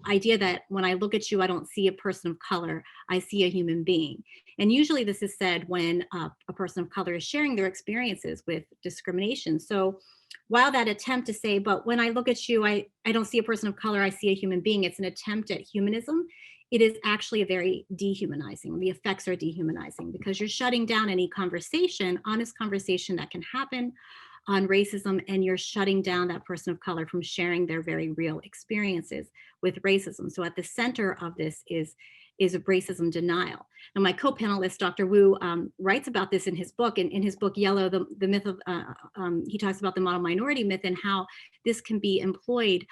idea that when I look at you, I don't see a person of color, I see a human being. And usually this is said when a person of color is sharing their experiences with discrimination. So while that attempt to say, but when I look at you, I don't see a person of color, I see a human being, it's an attempt at humanism, it is actually a very dehumanizing. The effects are dehumanizing because you're shutting down any conversation, honest conversation that can happen on racism, and you're shutting down that person of color from sharing their very real experiences with racism. So at the center of this is a racism denial. And my co-panelist, Dr. Wu, writes about this in his book. And in his book, Yellow, the myth of, he talks about the model minority myth and how this can be employed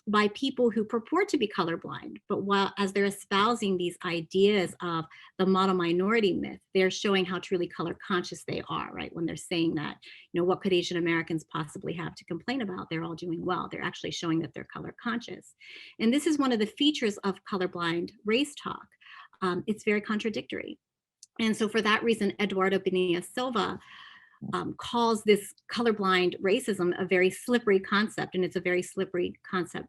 by people who purport to be colorblind. But while as they're espousing these ideas of the model minority myth, they're showing how truly color conscious they are, right? When they're saying that, what could Asian Americans possibly have to complain about? They're all doing well. They're actually showing that they're color conscious. And this is one of the features of colorblind race talk. It's very contradictory. And so for that reason, Eduardo Bonilla Silva calls this colorblind racism a very slippery concept, and it's a very slippery concept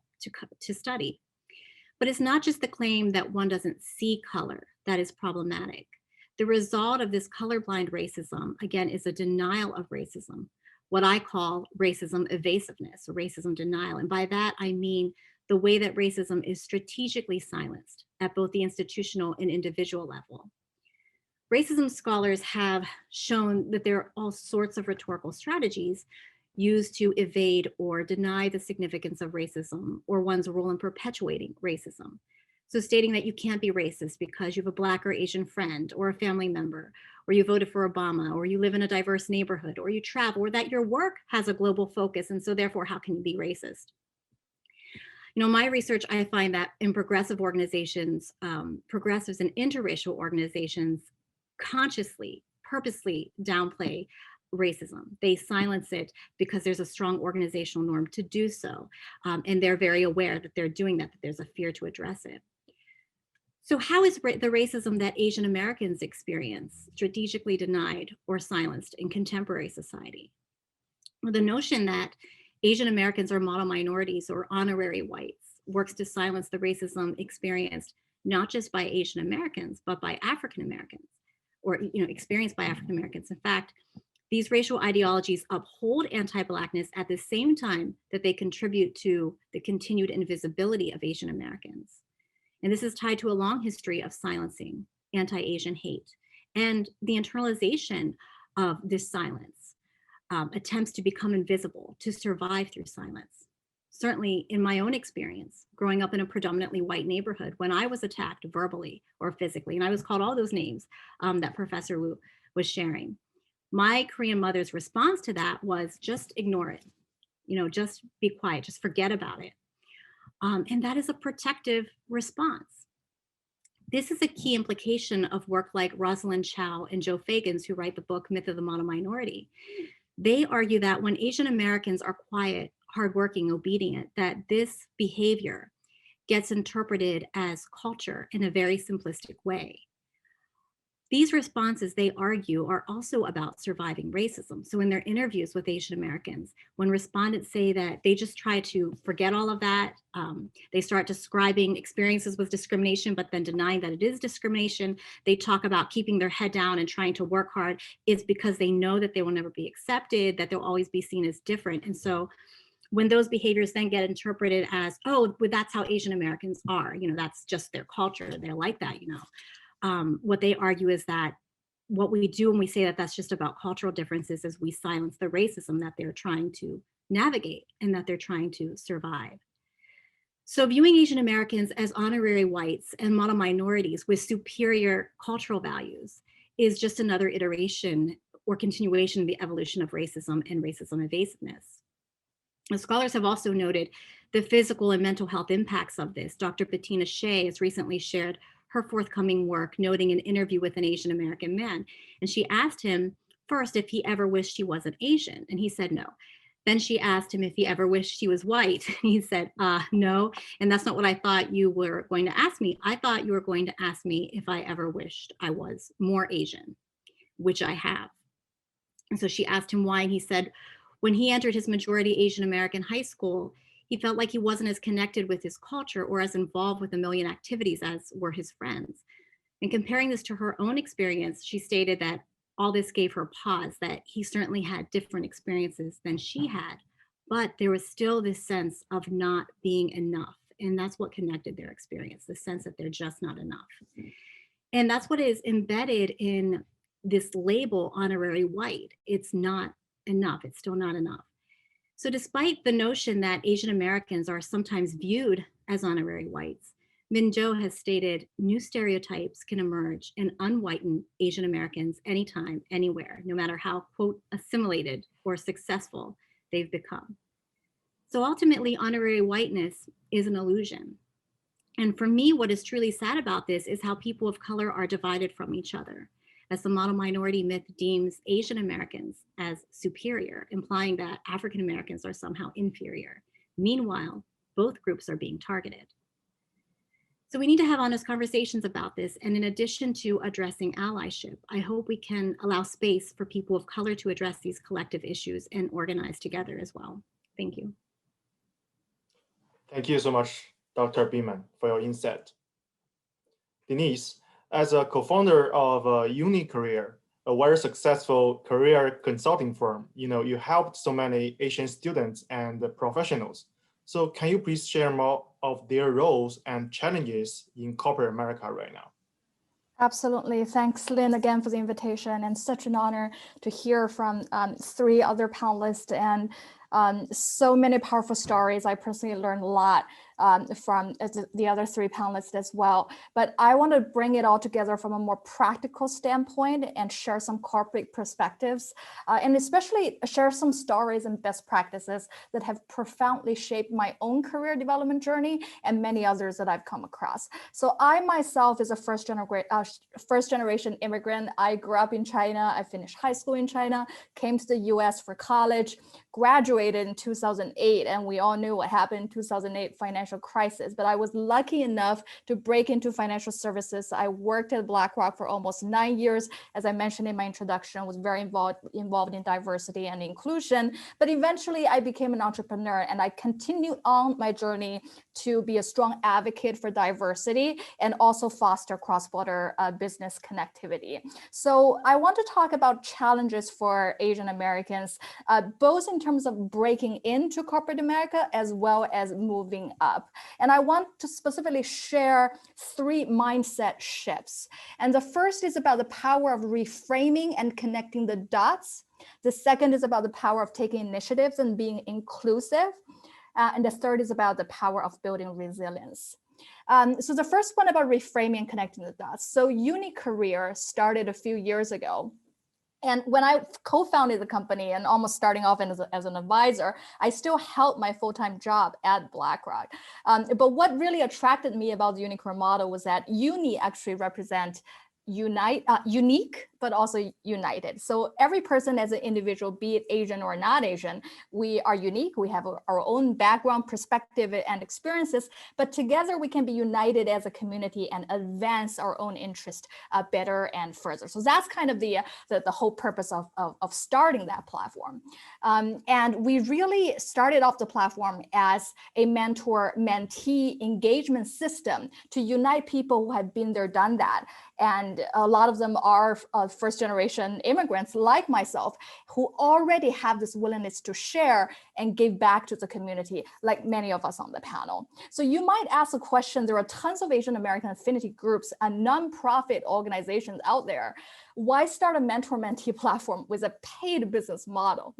to study. But it's not just the claim that one doesn't see color that is problematic. The result of this colorblind racism, again, is a denial of racism, what I call racism evasiveness or racism denial. And by that, I mean the way that racism is strategically silenced at both the institutional and individual level. Racism scholars have shown that there are all sorts of rhetorical strategies used to evade or deny the significance of racism or one's role in perpetuating racism. So stating that you can't be racist because you have a Black or Asian friend or a family member, or you voted for Obama, or you live in a diverse neighborhood, or you travel, or that your work has a global focus, and so therefore, how can you be racist? My research, I find that in progressive organizations, progressives and interracial organizations consciously, purposely downplay racism. They silence it because there's a strong organizational norm to do so. And they're very aware that they're doing that there's a fear to address it. So how is the racism that Asian Americans experience strategically denied or silenced in contemporary society? Well, the notion that Asian Americans are model minorities or honorary whites works to silence the racism experienced not just by Asian Americans, but by African Americans, or experienced by African Americans. In fact, these racial ideologies uphold anti-Blackness at the same time that they contribute to the continued invisibility of Asian Americans. And this is tied to a long history of silencing anti-Asian hate and the internalization of this silence, attempts to become invisible, to survive through silence. Certainly in my own experience, growing up in a predominantly white neighborhood, when I was attacked verbally or physically, and I was called all those names that Professor Wu was sharing, my Korean mother's response to that was just ignore it, just be quiet, just forget about it. And that is a protective response. This is a key implication of work like Rosalind Chow and Joe Fagans, who write the book Myth of the Model Minority. They argue that when Asian Americans are quiet, hardworking, obedient, that this behavior gets interpreted as culture in a very simplistic way. These responses, they argue, are also about surviving racism. So in their interviews with Asian Americans, when respondents say that they just try to forget all of that, they start describing experiences with discrimination, but then denying that it is discrimination. They talk about keeping their head down and trying to work hard. It's because they know that they will never be accepted, that they'll always be seen as different. And so when those behaviors then get interpreted as, oh, well, that's how Asian Americans are, that's just their culture, they're like that, what they argue is that what we do when we say that that's just about cultural differences is we silence the racism that they're trying to navigate and that they're trying to survive. So viewing Asian Americans as honorary whites and model minorities with superior cultural values is just another iteration or continuation of the evolution of racism and racism evasiveness. The scholars have also noted the physical and mental health impacts of this. Dr. Bettina Shea has recently shared her forthcoming work, noting an interview with an Asian American man. And she asked him first if he ever wished he wasn't Asian, and he said no. Then she asked him if he ever wished he was white. He said, no, and that's not what I thought you were going to ask me. I thought you were going to ask me if I ever wished I was more Asian, which I have. And so she asked him why, and he said, when he entered his majority Asian American high school, he felt like he wasn't as connected with his culture or as involved with a million activities as were his friends. And comparing this to her own experience, she stated that all this gave her pause, that he certainly had different experiences than she had, but there was still this sense of not being enough. And that's what connected their experience, the sense that they're just not enough. And that's what is embedded in this label, honorary white. It's not enough, it's still not enough. So despite the notion that Asian Americans are sometimes viewed as honorary whites, Min Jo has stated new stereotypes can emerge and unwhiten Asian Americans anytime, anywhere, no matter how, quote, assimilated or successful they've become. So ultimately, honorary whiteness is an illusion. And for me, what is truly sad about this is how people of color are divided from each other, as the model minority myth deems Asian Americans as superior, implying that African Americans are somehow inferior. Meanwhile, both groups are being targeted. So we need to have honest conversations about this. And in addition to addressing allyship, I hope we can allow space for people of color to address these collective issues and organize together as well. Thank you. Thank you so much, Dr. Beeman, for your insight. Denise, as a co-founder of UniCareer, a very successful career consulting firm, you helped so many Asian students and professionals. So can you please share more of their roles and challenges in corporate America right now? Absolutely. Thanks, Lynn, again for the invitation, and such an honor to hear from 3 other panelists and so many powerful stories. I personally learned a lot from the other three panelists as well. But I want to bring it all together from a more practical standpoint and share some corporate perspectives, and especially share some stories and best practices that have profoundly shaped my own career development journey and many others that I've come across. So I myself is a first generation immigrant. I grew up in China. I finished high school in China, came to the US for college, graduated in 2008, and we all knew what happened in 2008 financial crisis. But I was lucky enough to break into financial services. I worked at BlackRock for almost 9 years. As I mentioned in my introduction, was very involved in diversity and inclusion. But eventually I became an entrepreneur, and I continued on my journey to be a strong advocate for diversity and also foster cross-border business connectivity. So I want to talk about challenges for Asian Americans, both in terms of breaking into corporate America as well as moving up. And I want to specifically share 3 mindset shifts. And the first is about the power of reframing and connecting the dots. The second is about the power of taking initiatives and being inclusive. And the third is about the power of building resilience. So the first one about reframing and connecting the dots. So UniCareer started a few years ago. And when I co-founded the company and almost starting off as an advisor, I still held my full-time job at BlackRock. But what really attracted me about the UniCareer model was that uni actually represent unique, but also united. So every person as an individual, be it Asian or not Asian, we are unique. We have our own background, perspective, and experiences, but together we can be united as a community and advance our own interest better and further. So that's kind of the whole purpose of starting that platform. And we really started off the platform as a mentor-mentee engagement system to unite people who have been there, done that. And a lot of them are first generation immigrants like myself, who already have this willingness to share and give back to the community, like many of us on the panel. So you might ask a question, there are tons of Asian American affinity groups and nonprofit organizations out there. Why start a mentor-mentee platform with a paid business model?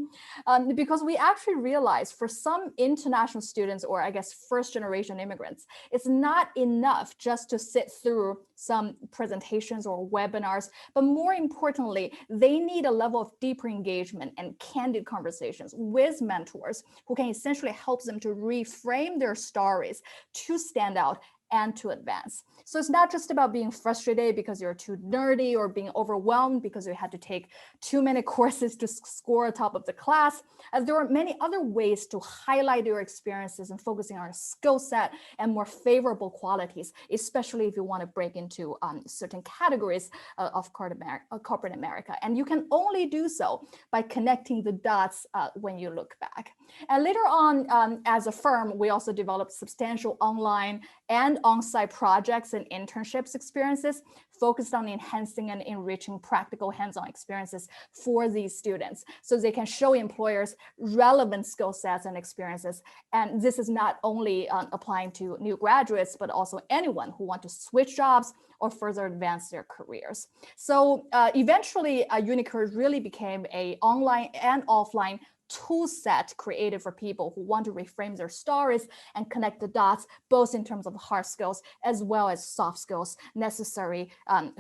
Because we actually realized for some international students, or I guess first generation immigrants, it's not enough just to sit through some presentations or webinars, but more importantly, they need a level of deeper engagement and candid conversations with mentors who can essentially help them to reframe their stories to stand out and to advance. So it's not just about being frustrated because you're too nerdy or being overwhelmed because you had to take too many courses to score top of the class. As there are many other ways to highlight your experiences and focusing on skill set and more favorable qualities, especially if you want to break into certain categories of corporate America. And you can only do so by connecting the dots when you look back. And later on, as a firm, we also developed substantial online and on-site projects and internships experiences focused on enhancing and enriching practical hands-on experiences for these students so they can show employers relevant skill sets and experiences. And this is not only applying to new graduates, but also anyone who want to switch jobs or further advance their careers. So eventually, UniCareer really became an online and offline tool set created for people who want to reframe their stories and connect the dots, both in terms of hard skills as well as soft skills necessary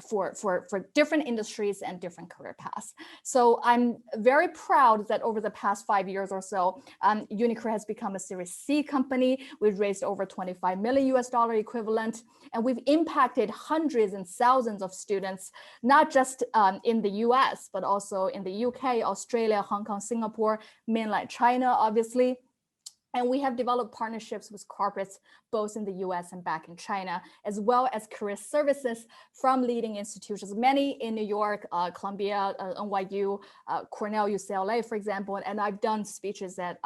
for different industries and different career paths. So I'm very proud that over the past 5 years or so, UniCareer has become a Series C company. We've raised over $25 million US equivalent, and we've impacted hundreds and thousands of students, not just in the US, but also in the UK, Australia, Hong Kong, Singapore, mainland China, obviously. And we have developed partnerships with corporates, both in the US and back in China, as well as career services from leading institutions, many in New York, Columbia, NYU, Cornell, UCLA, for example, and I've done speeches at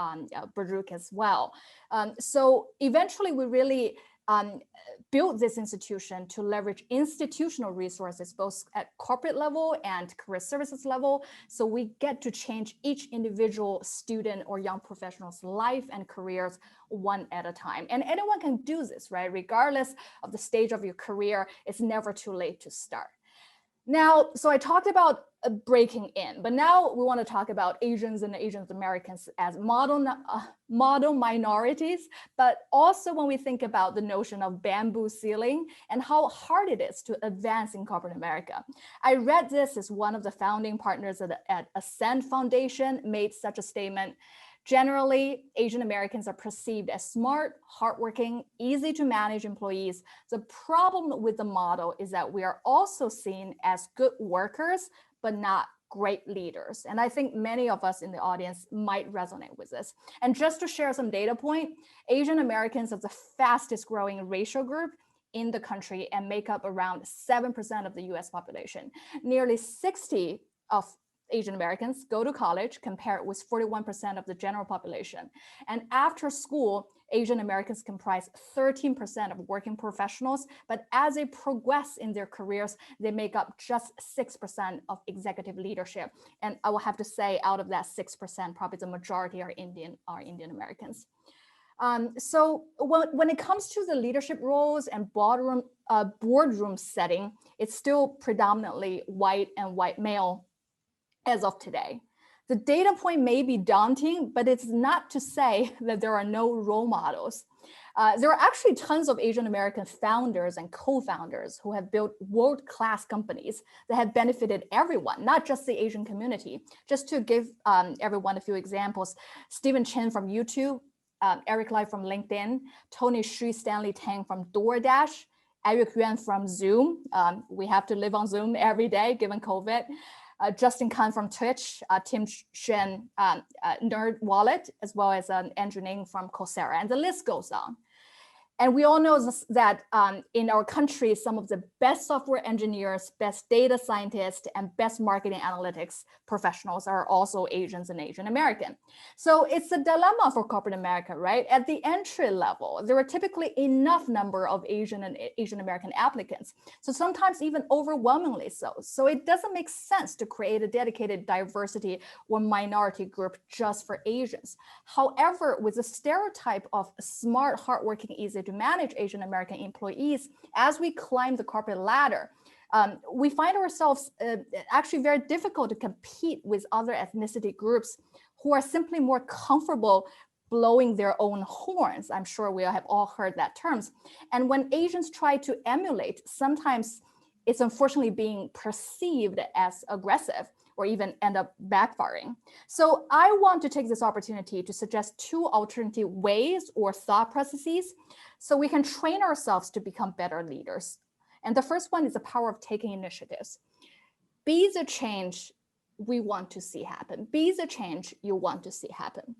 Baruch as well. So eventually we really built this institution to leverage institutional resources, both at corporate level and career services level. So we get to change each individual student or young professional's life and careers one at a time. And anyone can do this, right? Regardless of the stage of your career, it's never too late to start. Now, so I talked about breaking in, but now we want to talk about Asians and Asian Americans as model minorities, but also when we think about the notion of bamboo ceiling and how hard it is to advance in corporate America. I read this as one of the founding partners at Ascend Foundation made such a statement. Generally, Asian Americans are perceived as smart, hardworking, easy to manage employees. The problem with the model is that we are also seen as good workers, but not great leaders. And I think many of us in the audience might resonate with this. And just to share some data point, Asian Americans are the fastest growing racial group in the country and make up around 7% of the US population. Nearly 60 of Asian Americans go to college, compared with 41% of the general population. And after school, Asian Americans comprise 13% of working professionals, but as they progress in their careers, they make up just 6% of executive leadership. And I will have to say, out of that 6%, probably the majority are Indian Americans. So when it comes to the leadership roles and boardroom setting, it's still predominantly white and white male as of today. The data point may be daunting, but it's not to say that there are no role models. There are actually tons of Asian American founders and co-founders who have built world-class companies that have benefited everyone, not just the Asian community. Just to give everyone a few examples, Stephen Chen from YouTube, Eric Lai from LinkedIn, Tony Xu, Stanley Tang from DoorDash, Eric Yuan from Zoom. We have to live on Zoom every day given COVID. Justin Khan from Twitch, Tim Shen, Nerd Wallet, as well as Andrew Ning from Coursera, and the list goes on. And we all know that in our country, some of the best software engineers, best data scientists, and best marketing analytics professionals are also Asians and Asian American. So it's a dilemma for corporate America, right? At the entry level, there are typically enough number of Asian and Asian American applicants. So sometimes even overwhelmingly so. So it doesn't make sense to create a dedicated diversity or minority group just for Asians. However, with the stereotype of smart, hardworking, easy to manage Asian American employees, as we climb the corporate ladder, we find ourselves actually very difficult to compete with other ethnicity groups who are simply more comfortable blowing their own horns. I'm sure we have all heard that terms. And when Asians try to emulate, sometimes it's unfortunately being perceived as aggressive or even end up backfiring. So I want to take this opportunity to suggest two alternative ways or thought processes so we can train ourselves to become better leaders. And the first one is the power of taking initiatives. Be the change we want to see happen. Be the change you want to see happen.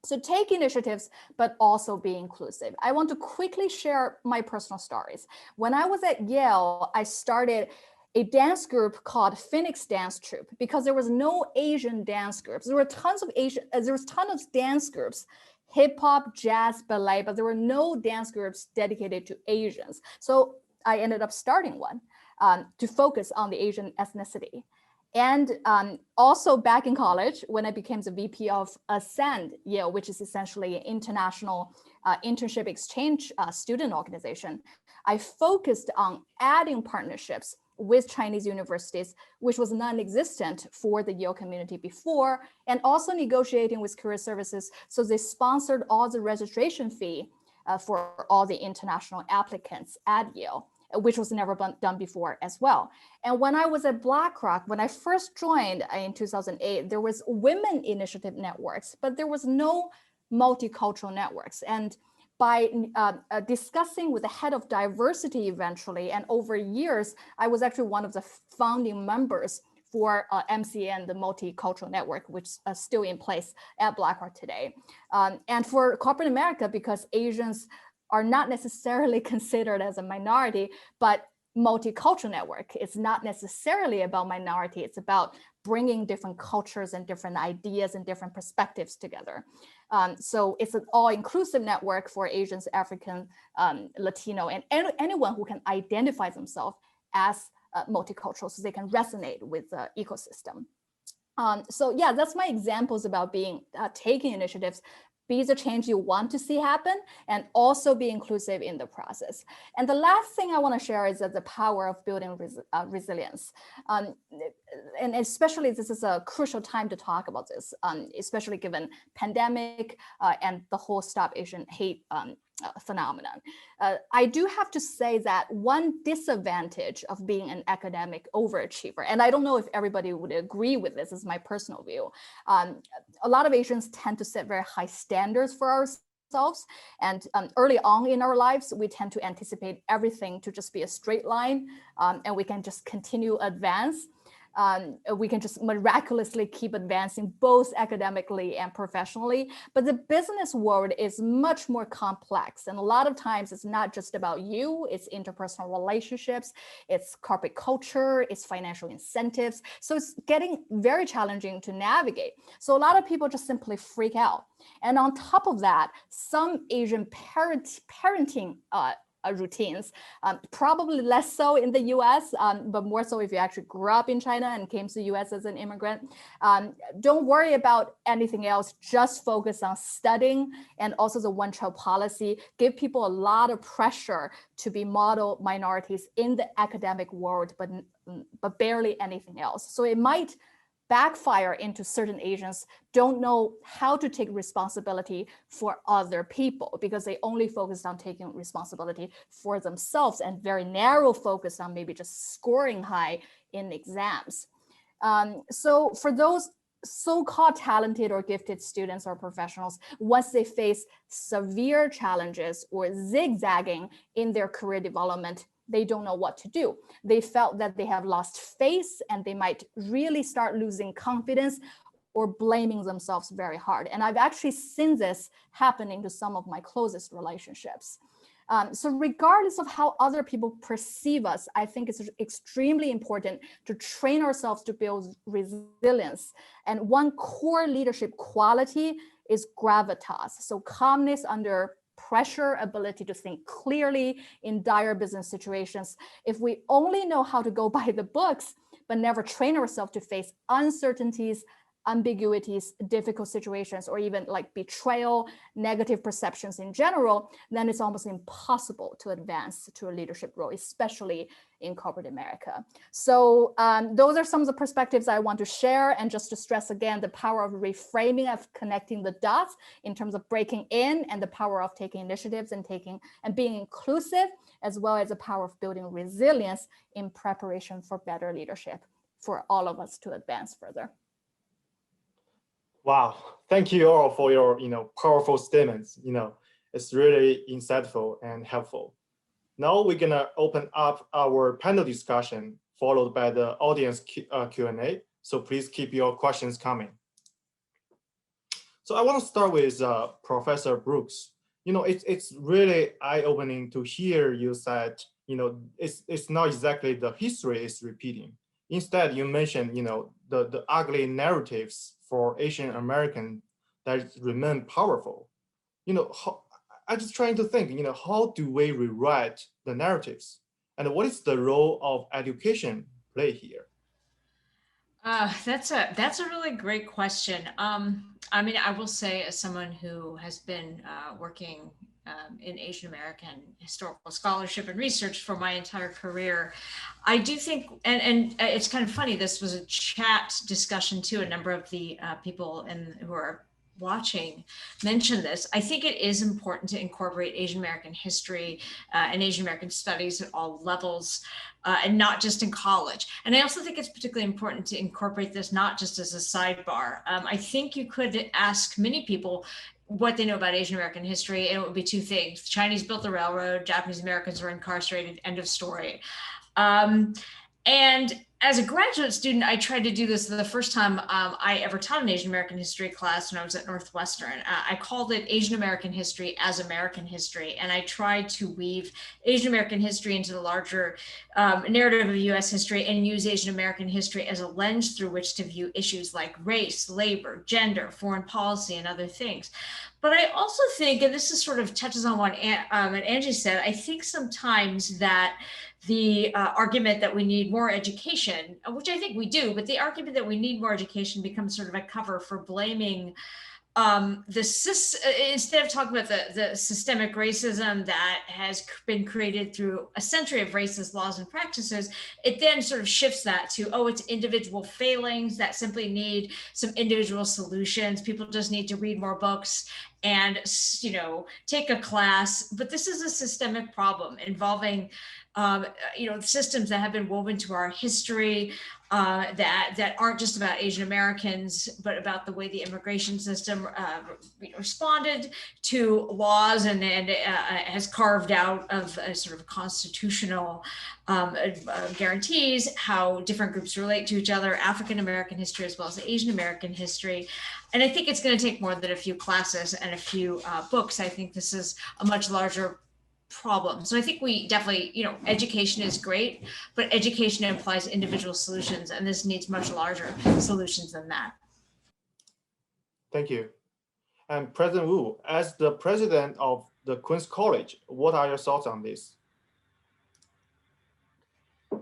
So take initiatives, but also be inclusive. I want to quickly share my personal stories. When I was at Yale, I started a dance group called Phoenix Dance Troupe because there was no Asian dance groups. There were tons of dance groups, hip hop, jazz, ballet, but there were no dance groups dedicated to Asians. So I ended up starting one to focus on the Asian ethnicity. And also back in college, when I became the VP of Ascend Yale, which is essentially an international internship exchange student organization, I focused on adding partnerships with Chinese universities, which was non-existent for the Yale community before, and also negotiating with career services. So they sponsored all the registration fee for all the international applicants at Yale, which was never done before as well. And when I was at BlackRock, when I first joined in 2008, there was women initiative networks, but there was no multicultural networks. And by discussing with the head of diversity eventually, and over years, I was actually one of the founding members for MCN, the Multicultural Network, which is still in place at BlackRock today. And for corporate America, because Asians are not necessarily considered as a minority, but multicultural network. It's not necessarily about minority. It's about bringing different cultures and different ideas and different perspectives together. So it's an all-inclusive network for Asians, African, Latino, and anyone who can identify themselves as multicultural so they can resonate with the ecosystem. So yeah, that's my examples about taking initiatives, be the change you want to see happen, and also be inclusive in the process. And the last thing I want to share is that the power of building resilience. And especially this is a crucial time to talk about this, especially given pandemic and the whole Stop Asian Hate phenomenon. I do have to say that one disadvantage of being an academic overachiever, and I don't know if everybody would agree with this, is my personal view. A lot of Asians tend to set very high standards for ourselves. And early on in our lives, we tend to anticipate everything to just be a straight line, and we can just continue advance. We can just miraculously keep advancing both academically and professionally. But the business world is much more complex. And a lot of times it's not just about you, it's interpersonal relationships, it's corporate culture, it's financial incentives. So it's getting very challenging to navigate. So a lot of people just simply freak out. And on top of that, some Asian parenting routines, probably less so in the US, but more so if you actually grew up in China and came to the US as an immigrant. Don't worry about anything else, just focus on studying, and also the one-child policy give people a lot of pressure to be model minorities in the academic world, but barely anything else. So it might backfire into certain Asians don't know how to take responsibility for other people because they only focused on taking responsibility for themselves and very narrow focus on maybe just scoring high in exams. So for those so-called talented or gifted students or professionals, once they face severe challenges or zigzagging in their career development, they don't know what to do. They felt that they have lost face and they might really start losing confidence or blaming themselves very hard. And I've actually seen this happening to some of my closest relationships. So regardless of how other people perceive us, I think it's extremely important to train ourselves to build resilience. And one core leadership quality is gravitas. So calmness under pressure, ability to think clearly in dire business situations. If we only know how to go by the books, but never train ourselves to face uncertainties, ambiguities, difficult situations, or even like betrayal, negative perceptions in general, then it's almost impossible to advance to a leadership role, especially in corporate America. So those are some of the perspectives I want to share. And just to stress again, the power of reframing, of connecting the dots in terms of breaking in, and the power of taking initiatives and being inclusive, as well as the power of building resilience in preparation for better leadership for all of us to advance further. Wow, thank you all for your powerful statements. It's really insightful and helpful. Now we're gonna open up our panel discussion, followed by the audience Q&A. So please keep your questions coming. So I want to start with Professor Brooks. It's really eye-opening to hear you said, it's not exactly the history is repeating. Instead, you mentioned, the ugly narratives for Asian American that remain powerful. I'm just trying to think, how do we rewrite the narratives? And what is the role of education play here? That's a really great question. I will say, as someone who has been working in Asian American historical scholarship and research for my entire career, I do think, and it's kind of funny, this was a chat discussion too. A number of the people who are watching mentioned this. I think it is important to incorporate Asian American history and Asian American studies at all levels, and not just in college. And I also think it's particularly important to incorporate this not just as a sidebar. I think you could ask many people what they know about Asian American history, and it would be two things. The Chinese built the railroad, Japanese Americans were incarcerated, end of story. And as a graduate student, I tried to do this the first time I ever taught an Asian American history class when I was at Northwestern. I called it Asian American history as American history. And I tried to weave Asian American history into the larger narrative of US history and use Asian American history as a lens through which to view issues like race, labor, gender, foreign policy, and other things. But I also think, and this is sort of touches on what Angie said, I think sometimes that the argument that we need more education, which I think we do, but the argument that we need more education becomes sort of a cover for blaming instead of talking about the systemic racism that has been created through a century of racist laws and practices, it then sort of shifts that to, oh, it's individual failings that simply need some individual solutions. People just need to read more books and, take a class. But this is a systemic problem involving systems that have been woven to our history, that aren't just about Asian Americans, but about the way the immigration system responded to laws and has carved out of a sort of constitutional guarantees how different groups relate to each other, African American history as well as Asian American history. And I think it's going to take more than a few classes and a few books. I think this is a much larger problem. So I think we definitely, education is great, but education implies individual solutions, and this needs much larger solutions than that. Thank you. And President Wu, as the president of the Queen's College, what are your thoughts on this?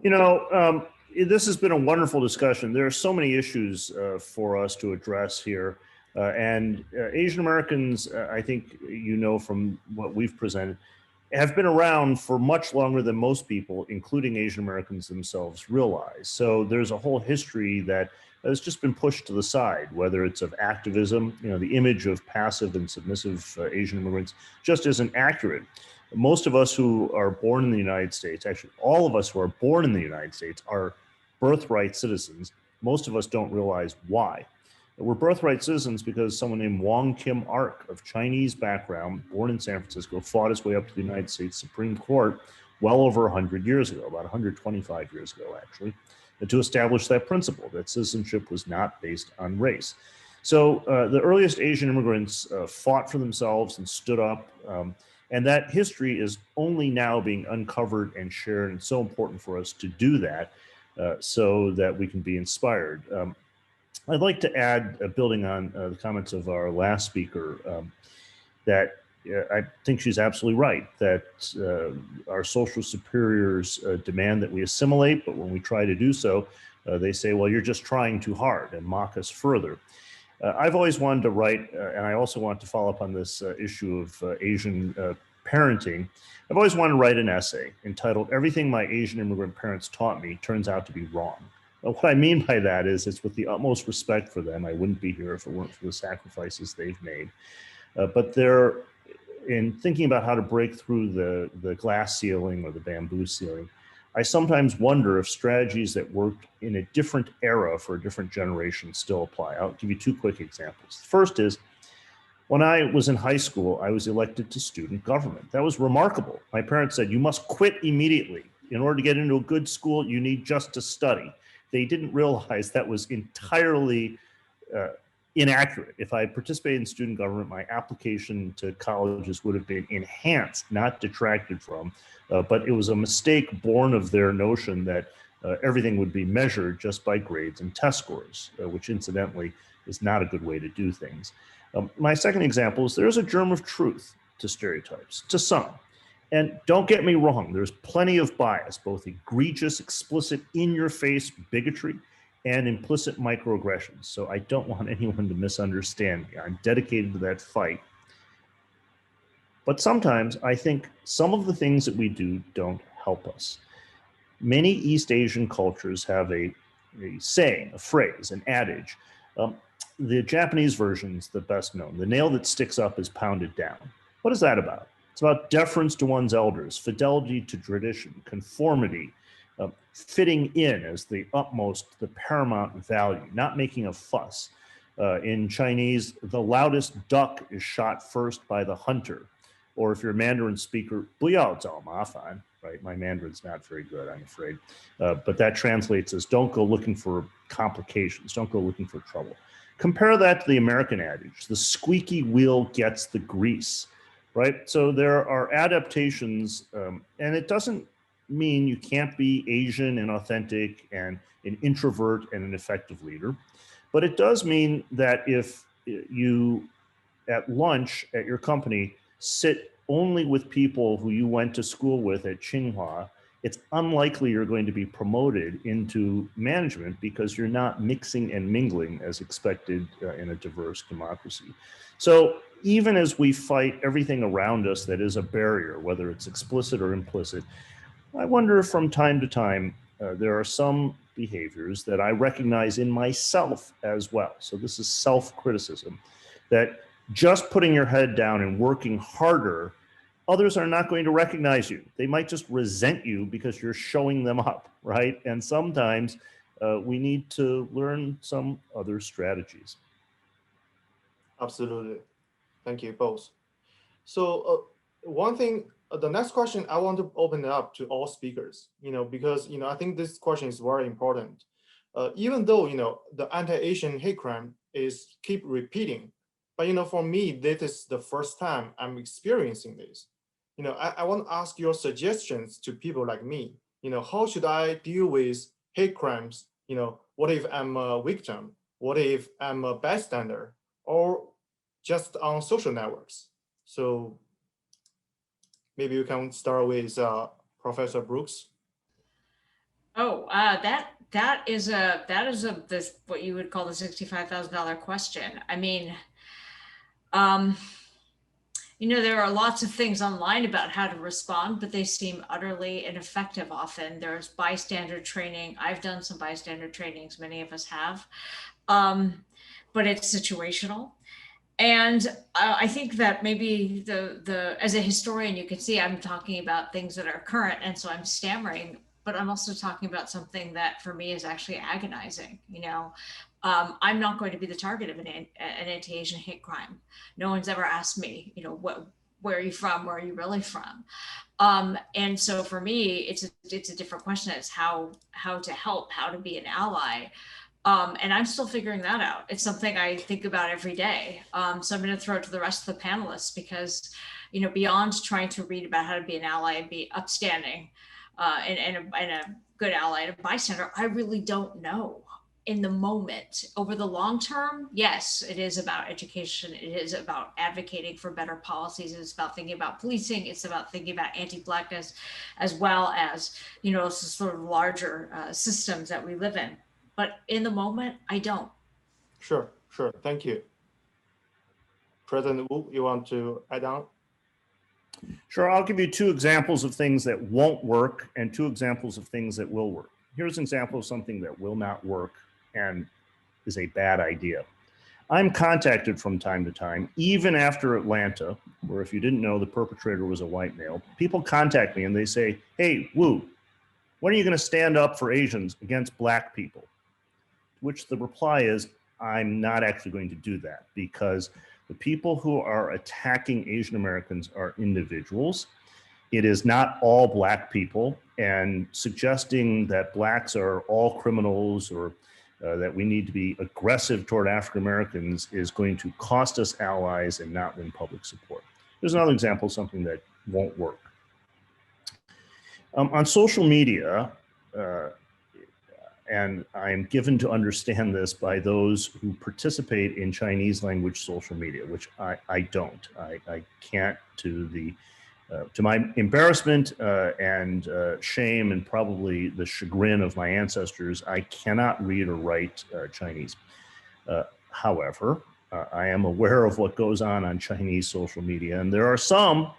This has been a wonderful discussion. There are so many issues for us to address here. And Asian Americans, I think, from what we've presented, have been around for much longer than most people, including Asian Americans themselves, realize. So there's a whole history that has just been pushed to the side, whether it's of activism, the image of passive and submissive Asian immigrants just isn't accurate. Most of us who are born in the United States, actually all of us who are born in the United States, are birthright citizens. Most of us don't realize why. We're birthright citizens because someone named Wong Kim Ark of Chinese background, born in San Francisco, fought his way up to the United States Supreme Court well over 100 years ago, about 125 years ago, actually, to establish that principle, that citizenship was not based on race. So the earliest Asian immigrants fought for themselves and stood up, and that history is only now being uncovered and shared, and it's so important for us to do that so that we can be inspired. I'd like to add, building on the comments of our last speaker, that I think she's absolutely right, that our social superiors demand that we assimilate, but when we try to do so, they say, well, you're just trying too hard, and mock us further. I've always wanted to write, and I also want to follow up on this issue of Asian parenting. I've always wanted to write an essay entitled, "Everything My Asian Immigrant Parents Taught Me Turns Out to Be Wrong." What I mean by that is it's with the utmost respect for them. I wouldn't be here if it weren't for the sacrifices they've made. But they're, in thinking about how to break through the glass ceiling or the bamboo ceiling, I sometimes wonder if strategies that worked in a different era for a different generation still apply. I'll give you two quick examples. The first is, when I was in high school, I was elected to student government. That was remarkable. My parents said, you must quit immediately. In order to get into a good school, you need just to study. They didn't realize that was entirely inaccurate. If I participated in student government, my application to colleges would have been enhanced, not detracted from. But it was a mistake born of their notion that everything would be measured just by grades and test scores, which incidentally is not a good way to do things. My second example is there's a germ of truth to stereotypes, to some. And don't get me wrong, there's plenty of bias, both egregious, explicit, in-your-face bigotry and implicit microaggressions. So I don't want anyone to misunderstand me. I'm dedicated to that fight. But sometimes I think some of the things that we do don't help us. Many East Asian cultures have a saying, a phrase, an adage. The Japanese version's the best known. The nail that sticks up is pounded down. What is that about? It's about deference to one's elders, fidelity to tradition, conformity, fitting in as the utmost, the paramount value, not making a fuss. In Chinese, the loudest duck is shot first by the hunter. Or if you're a Mandarin speaker, 不要找麻烦, right? My Mandarin's not very good, I'm afraid. But that translates as don't go looking for complications, don't go looking for trouble. Compare that to the American adage, the squeaky wheel gets the grease. Right? So there are adaptations, and it doesn't mean you can't be Asian and authentic and an introvert and an effective leader. But it does mean that if you, at lunch at your company, sit only with people who you went to school with at Tsinghua it's unlikely you're going to be promoted into management because you're not mixing and mingling as expected in a diverse democracy. So even as we fight everything around us that is a barrier, whether it's explicit or implicit, I wonder if from time to time there are some behaviors that I recognize in myself as well. So this is self-criticism, that just putting your head down and working harder, others are not going to recognize you. They might just resent you because you're showing them up, right? And sometimes we need to learn some other strategies. Absolutely. Thank you both. So one thing, the next question, I want to open it up to all speakers, because, I think this question is very important. Even though, the anti-Asian hate crime is keep repeating, but, for me, this is the first time I'm experiencing this. I want to ask your suggestions to people like me. How should I deal with hate crimes? What if I'm a victim? What if I'm a bystander? Or just on social networks? So maybe we can start with Professor Brooks. Oh, that is this what you would call the $65,000 question. I mean, there are lots of things online about how to respond, but they seem utterly ineffective often. There's bystander training. I've done some bystander trainings, many of us have, but it's situational. And I think that maybe as a historian, you can see I'm talking about things that are current, and so I'm stammering, but I'm also talking about something that for me is actually agonizing. I'm not going to be the target of an anti-Asian hate crime. No one's ever asked me, where are you from? Where are you really from? And so for me, it's a different question. It's how to help, how to be an ally. And I'm still figuring that out. It's something I think about every day. So I'm going to throw it to the rest of the panelists because, beyond trying to read about how to be an ally and be upstanding and a good ally and a bystander, I really don't know in the moment. Over the long term, yes, it is about education. It is about advocating for better policies. It's about thinking about policing. It's about thinking about anti-Blackness, as well as, sort of larger systems that we live in. But in the moment, I don't. Sure. Thank you. President Wu, you want to add on? Sure, I'll give you two examples of things that won't work and two examples of things that will work. Here's an example of something that will not work and is a bad idea. I'm contacted from time to time, even after Atlanta, where if you didn't know, the perpetrator was a white male. People contact me and they say, hey, Wu, when are you going to stand up for Asians against Black people? Which the reply is, I'm not actually going to do that because the people who are attacking Asian Americans are individuals. It is not all Black people, and suggesting that Blacks are all criminals or that we need to be aggressive toward African Americans is going to cost us allies and not win public support. There's another example of something that won't work. On social media, and I'm given to understand this by those who participate in Chinese language social media, which I don't. I can't, to my embarrassment and shame and probably the chagrin of my ancestors, I cannot read or write Chinese. However, I am aware of what goes on Chinese social media, and there are some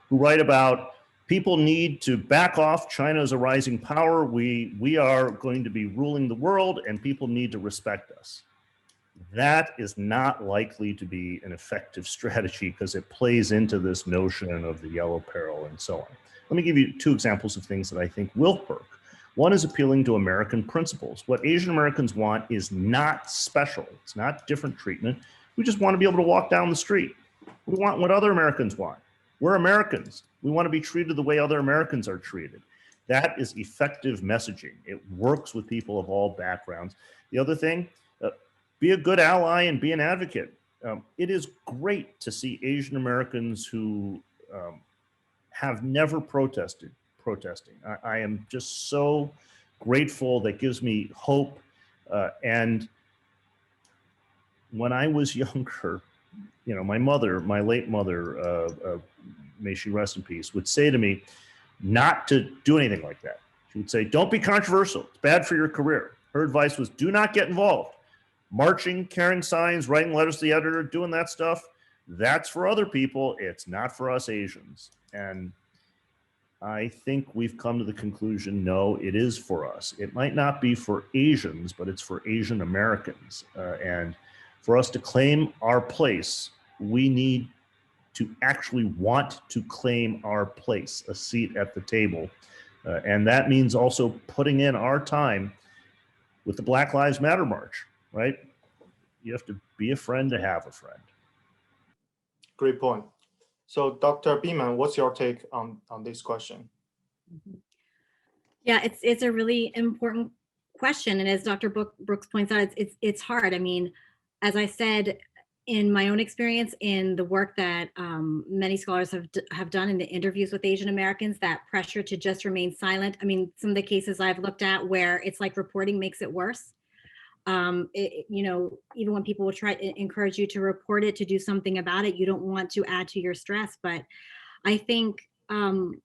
who write about people need to back off. China is a rising power. We are going to be ruling the world and people need to respect us. That is not likely to be an effective strategy because it plays into this notion of the yellow peril and so on. Let me give you two examples of things that I think will work. One is appealing to American principles. What Asian Americans want is not special. It's not different treatment. We just want to be able to walk down the street. We want what other Americans want. We're Americans. We want to be treated the way other Americans are treated. That is effective messaging. It works with people of all backgrounds. The other thing, be a good ally and be an advocate. It is great to see Asian Americans who have never protesting. I am just so grateful. That gives me hope. And when I was younger, my mother, my late mother, may she rest in peace, would say to me, not to do anything like that. She would say, don't be controversial. It's bad for your career. Her advice was, do not get involved. Marching, carrying signs, writing letters to the editor, doing that stuff, that's for other people. It's not for us Asians. And I think we've come to the conclusion, no, it is for us. It might not be for Asians, but it's for Asian Americans. And for us to claim our place, we need to actually want to claim our place, a seat at the table. And that means also putting in our time with the Black Lives Matter March, right? You have to be a friend to have a friend. Great point. So Dr. Beeman, what's your take on this question? Yeah, it's a really important question. And as Dr. Brooks points out, it's hard. I mean, as I said, in my own experience, in the work that many scholars have done in the interviews with Asian Americans, that pressure to just remain silent. I mean, some of the cases I've looked at where it's like reporting makes it worse. You know, even when people will try to encourage you to report it, to do something about it, you don't want to add to your stress. But I think, and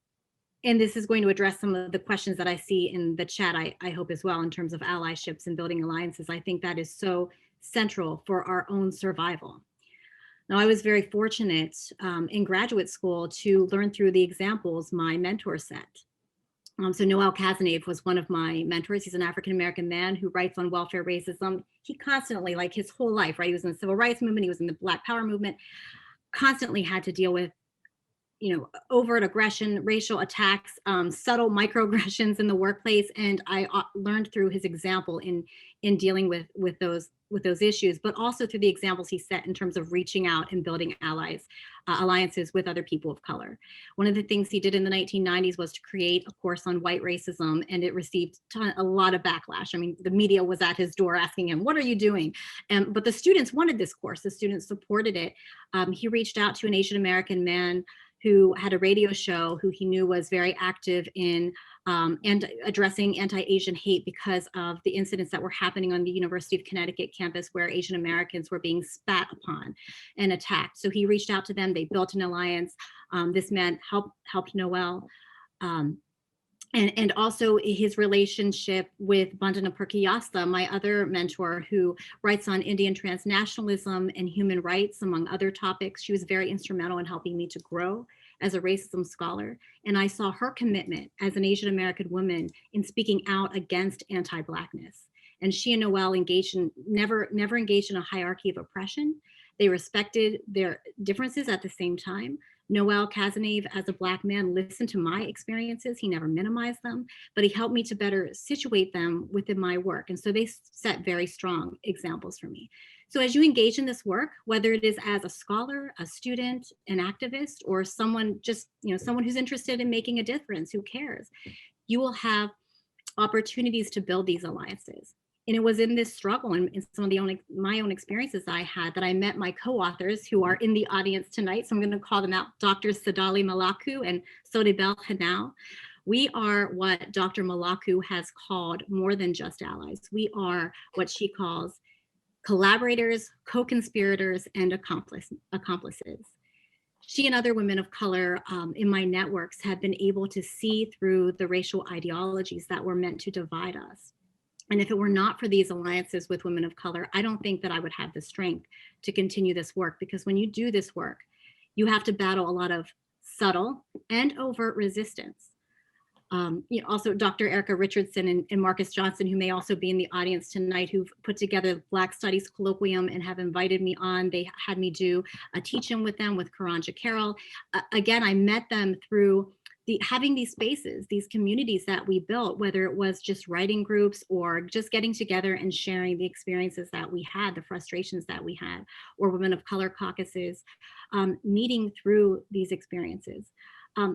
this is going to address some of the questions that I see in the chat, I hope as well, in terms of allyships and building alliances. I think that is so central for our own survival. Now, I was very fortunate in graduate school to learn through the examples my mentor set. So Noel Kazanave was one of my mentors. He's an African-American man who writes on welfare racism. He constantly, like his whole life, right? He was in the civil rights movement, he was in the Black Power movement, constantly had to deal with, you know, overt aggression, racial attacks, subtle microaggressions in the workplace. And I learned through his example in dealing with those issues, but also through the examples he set in terms of reaching out and building alliances with other people of color. One of the things he did in the 1990s was to create a course on white racism, and it received a lot of backlash. I mean, the media was at his door asking him, what are you doing? But the students wanted this course. The students supported it. He reached out to an Asian American man who had a radio show, who he knew was very active in and addressing anti-Asian hate because of the incidents that were happening on the University of Connecticut campus where Asian Americans were being spat upon and attacked. So he reached out to them, they built an alliance. This man helped Noel. And also his relationship with Bandana Perkiyasta, my other mentor, who writes on Indian transnationalism and human rights, among other topics. She was very instrumental in helping me to grow as a racism scholar. And I saw her commitment as an Asian American woman in speaking out against anti-Blackness. And she and Noel never engaged in a hierarchy of oppression. They respected their differences at the same time. Noel Kazanave, as a Black man, listened to my experiences. He never minimized them, but he helped me to better situate them within my work. And so they set very strong examples for me. So as you engage in this work, whether it is as a scholar, a student, an activist, or someone just, you know, someone who's interested in making a difference, who cares, you will have opportunities to build these alliances. And it was in this struggle and in some of my own experiences I had that I met my co-authors who are in the audience tonight. So I'm going to call them out, Dr. Sadali Malaku and Sodibel Hanau. We are what Dr. Malaku has called more than just allies. We are what she calls collaborators, co-conspirators, and accomplices. She and other women of color in my networks have been able to see through the racial ideologies that were meant to divide us. And if it were not for these alliances with women of color, I don't think that I would have the strength to continue this work, because when you do this work, you have to battle a lot of subtle and overt resistance. You know, also Dr. Erica Richardson and Marcus Johnson, who may also be in the audience tonight, who've put together Black Studies Colloquium and have invited me on. They had me do a teach-in with them with Karanja Carroll. Again, I met them through having these spaces, these communities that we built, whether it was just writing groups or just getting together and sharing the experiences that we had, the frustrations that we had, or women of color caucuses, meeting through these experiences.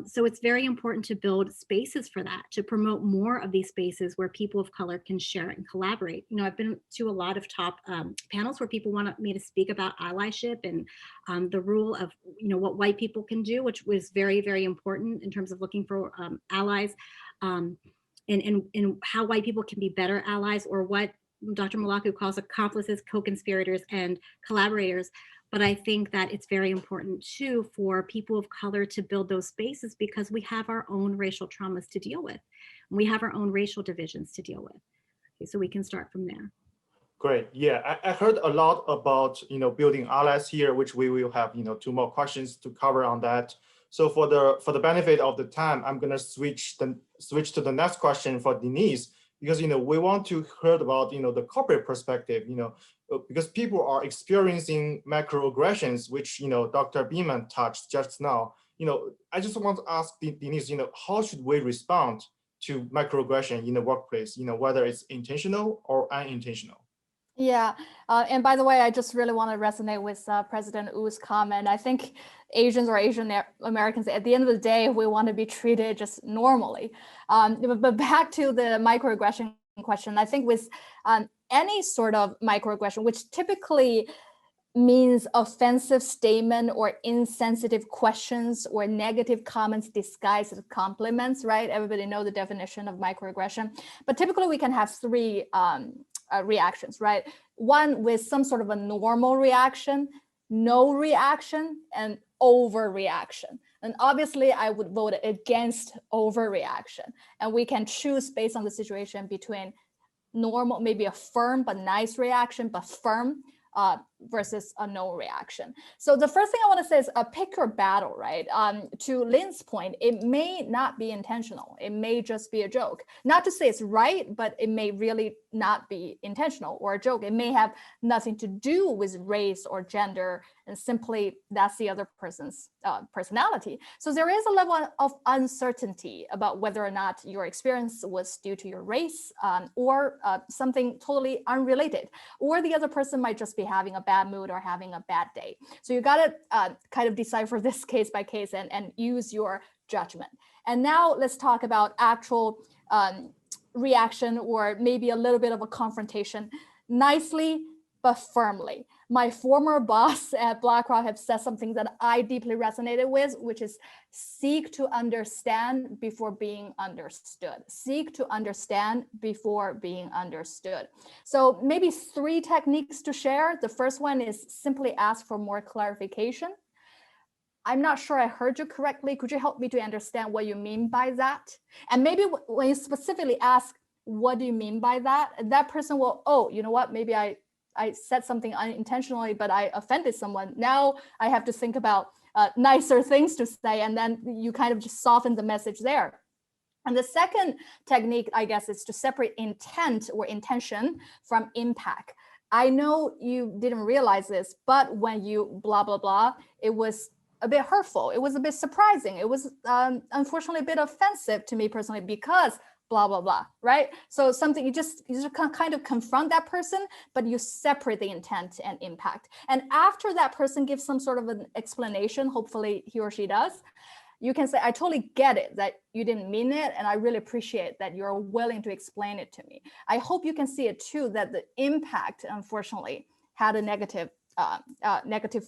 So it's very important to build spaces for that, to promote more of these spaces where people of color can share and collaborate. You know, I've been to a lot of top panels where people want me to speak about allyship and the rule of, you know, what white people can do, which was very, very important in terms of looking for allies, and how white people can be better allies, or what Dr. Malaku calls accomplices, co-conspirators, and collaborators. But I think that it's very important too for people of color to build those spaces because we have our own racial traumas to deal with. We have our own racial divisions to deal with. Okay, so we can start from there. Great. Yeah, I heard a lot about, building allies here, which we will have, 2 more questions to cover on that. So for the benefit of the time, I'm gonna switch to the next question for Denise, because we want to hear about the corporate perspective, because people are experiencing microaggressions, which Dr. Beeman touched just now. I just want to ask Denise, how should we respond to microaggression in the workplace? Whether it's intentional or unintentional. Yeah, and by the way, I just really want to resonate with President Wu's comment. I think Asians or Asian Americans, at the end of the day, we want to be treated just normally. But back to the microaggression question, I think with any sort of microaggression, which typically means offensive statement or insensitive questions or negative comments disguised as compliments, right? Everybody know the definition of microaggression, but typically we can have 3 reactions, right? One with some sort of a normal reaction, no reaction, and overreaction. And obviously I would vote against overreaction. And we can choose based on the situation between normal, maybe a firm but nice reaction, but firm, versus a no reaction. So the first thing I want to say is pick your battle, right? To Lynn's point, it may not be intentional. It may just be a joke. Not to say it's right, but it may really not be intentional or a joke. It may have nothing to do with race or gender, and simply that's the other person's personality. So there is a level of uncertainty about whether or not your experience was due to your race or something totally unrelated, or the other person might just be having a bad mood or having a bad day. So you got to kind of decipher this case by case and use your judgment. And now let's talk about actual reaction, or maybe a little bit of a confrontation, nicely but firmly. My former boss at BlackRock have said something that I deeply resonated with, which is seek to understand before being understood. Seek to understand before being understood. So maybe 3 techniques to share. The first one is simply ask for more clarification. I'm not sure I heard you correctly. Could you help me to understand what you mean by that? And maybe when you specifically ask, what do you mean by that? That person will, oh, you know what, maybe I said something unintentionally, but I offended someone. Now I have to think about nicer things to say, and then you kind of just soften the message there. And the second technique, I guess, is to separate intent or intention from impact. I know you didn't realize this, but when you blah, blah, blah, it was a bit hurtful. It was a bit surprising. It was unfortunately a bit offensive to me personally because blah, blah, blah, right? So something you just kind of confront that person, but you separate the intent and impact. And after that person gives some sort of an explanation, hopefully he or she does, you can say, I totally get it that you didn't mean it. And I really appreciate that you're willing to explain it to me. I hope you can see it too, that the impact, unfortunately, had a negative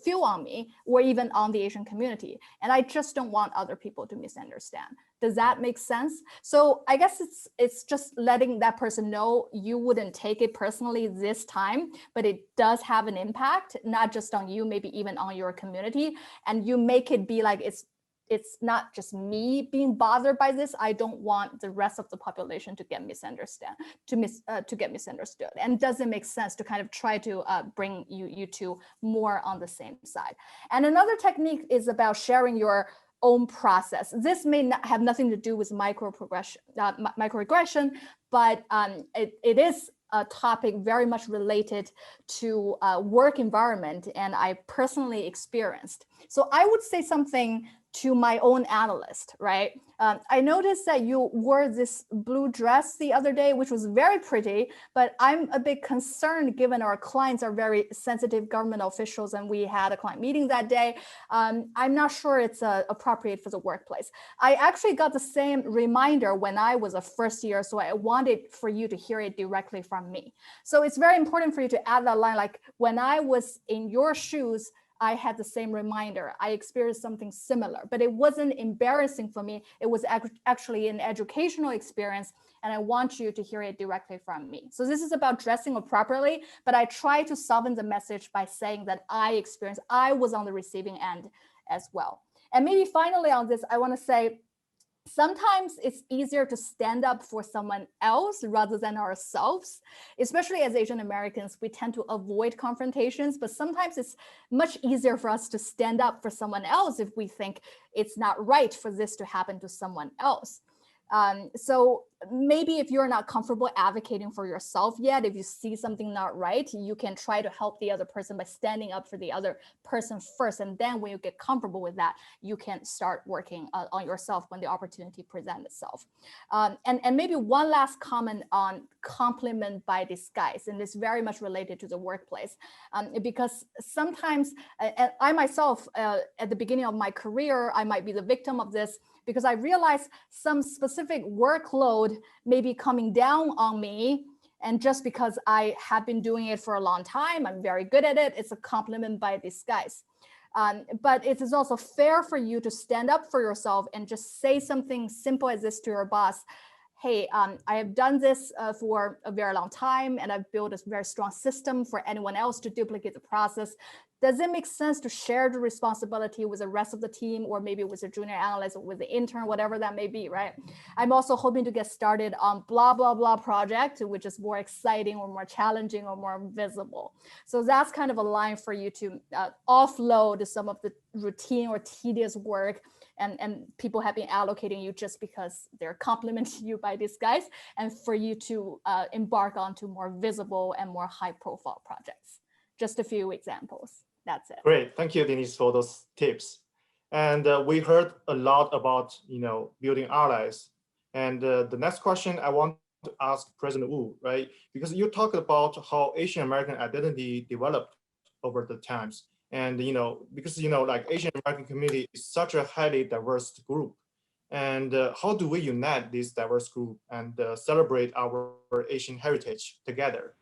feel on me or even on the Asian community. And I just don't want other people to misunderstand. Does that make sense? So I guess it's just letting that person know you wouldn't take it personally this time, but it does have an impact, not just on you, maybe even on your community. And you make it be like it's not just me being bothered by this. I don't want the rest of the population to get misunderstood, to get misunderstood. And does it make sense to kind of try to bring you two more on the same side? And another technique is about sharing your own process. This may not have nothing to do with microaggression, but it is a topic very much related to work environment, and I personally experienced. So I would say something to my own analyst, right? I noticed that you wore this blue dress the other day, which was very pretty, but I'm a bit concerned given our clients are very sensitive government officials and we had a client meeting that day. I'm not sure it's appropriate for the workplace. I actually got the same reminder when I was a first year, so I wanted for you to hear it directly from me. So it's very important for you to add that line, like when I was in your shoes, I had the same reminder. I experienced something similar, but it wasn't embarrassing for me. It was actually an educational experience, and I want you to hear it directly from me. So this is about dressing appropriately, but I try to soften the message by saying that I was on the receiving end as well. And maybe finally on this, I want to say, sometimes it's easier to stand up for someone else rather than ourselves. Especially as Asian Americans, we tend to avoid confrontations, but sometimes it's much easier for us to stand up for someone else if we think it's not right for this to happen to someone else. So maybe if you're not comfortable advocating for yourself yet, if you see something not right, you can try to help the other person by standing up for the other person first. And then when you get comfortable with that, you can start working on yourself when the opportunity presents itself. And maybe one last comment on compliment by disguise, and it's very much related to the workplace, because sometimes, and I myself, at the beginning of my career, I might be the victim of this, because I realized some specific workload may be coming down on me. And just because I have been doing it for a long time, I'm very good at it, it's a compliment by disguise. But it is also fair for you to stand up for yourself and just say something simple as this to your boss. Hey, I have done this for a very long time, and I've built a very strong system for anyone else to duplicate the process. Does it make sense to share the responsibility with the rest of the team, or maybe with a junior analyst or with the intern, whatever that may be, right? I'm also hoping to get started on blah, blah, blah project, which is more exciting or more challenging or more visible. So that's kind of a line for you to offload some of the routine or tedious work and people have been allocating you just because they're complimenting you by disguise, and for you to embark onto more visible and more high profile projects. Just a few examples. That's it. Great, thank you, Denise, for those tips. And we heard a lot about building allies. And the next question I want to ask President Wu, right? Because you talked about how Asian American identity developed over the times. And because like Asian American community is such a highly diverse group. And how do we unite this diverse group and celebrate our Asian heritage together?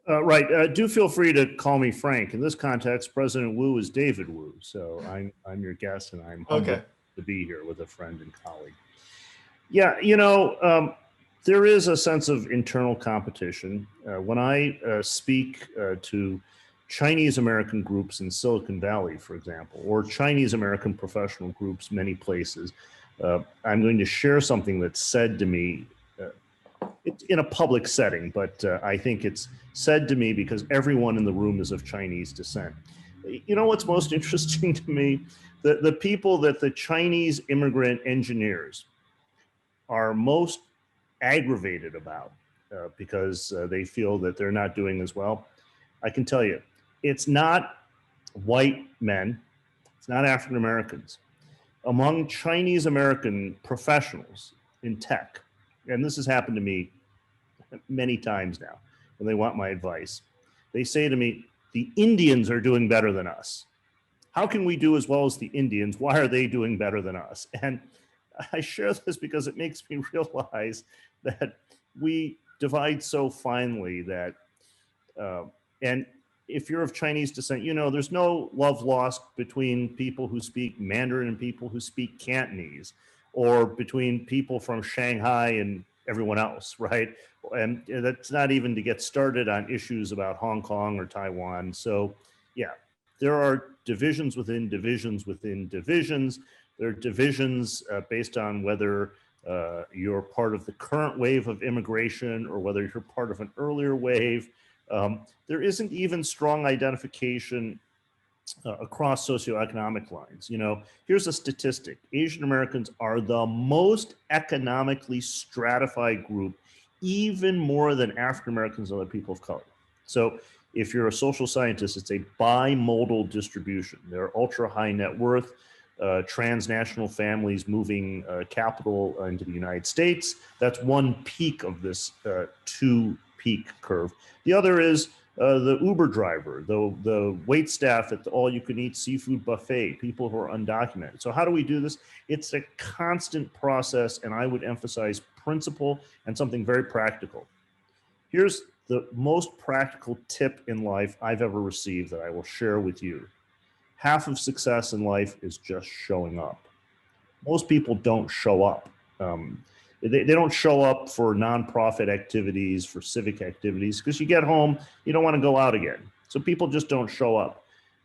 Right. Do feel free to call me Frank. In this context, President Wu is David Wu. So I'm your guest, and I'm humbled to be here with a friend and colleague. Yeah, there is a sense of internal competition. When I speak to Chinese American groups in Silicon Valley, for example, or Chinese American professional groups many places, I'm going to share something that's said to me it's in a public setting, but I think it's said to me because everyone in the room is of Chinese descent. You know what's most interesting to me? The people that the Chinese immigrant engineers are most aggravated about because they feel that they're not doing as well. I can tell you, it's not white men, it's not African Americans. Among Chinese American professionals in tech, and this has happened to me many times now when they want my advice, they say to me, the Indians are doing better than us. How can we do as well as the Indians? Why are they doing better than us? And I share this because it makes me realize that we divide so finely that, and if you're of Chinese descent, there's no love lost between people who speak Mandarin and people who speak Cantonese, or between people from Shanghai and everyone else, right? And that's not even to get started on issues about Hong Kong or Taiwan. So yeah, there are divisions within divisions within divisions. There are divisions based on whether you're part of the current wave of immigration or whether you're part of an earlier wave. There isn't even strong identification across socioeconomic lines. Here's a statistic. Asian Americans are the most economically stratified group, even more than African Americans and other people of color. So if you're a social scientist, it's a bimodal distribution. There are ultra high net worth, transnational families moving capital into the United States. That's one peak of this two peak curve. The other is the Uber driver, the wait staff at the all-you-can-eat seafood buffet, people who are undocumented. So how do we do this? It's a constant process, and I would emphasize principle and something very practical. Here's the most practical tip in life I've ever received that I will share with you. Half of success in life is just showing up. Most people don't show up. They don't show up for nonprofit activities, for civic activities, because you get home, you don't want to go out again. So people just don't show up.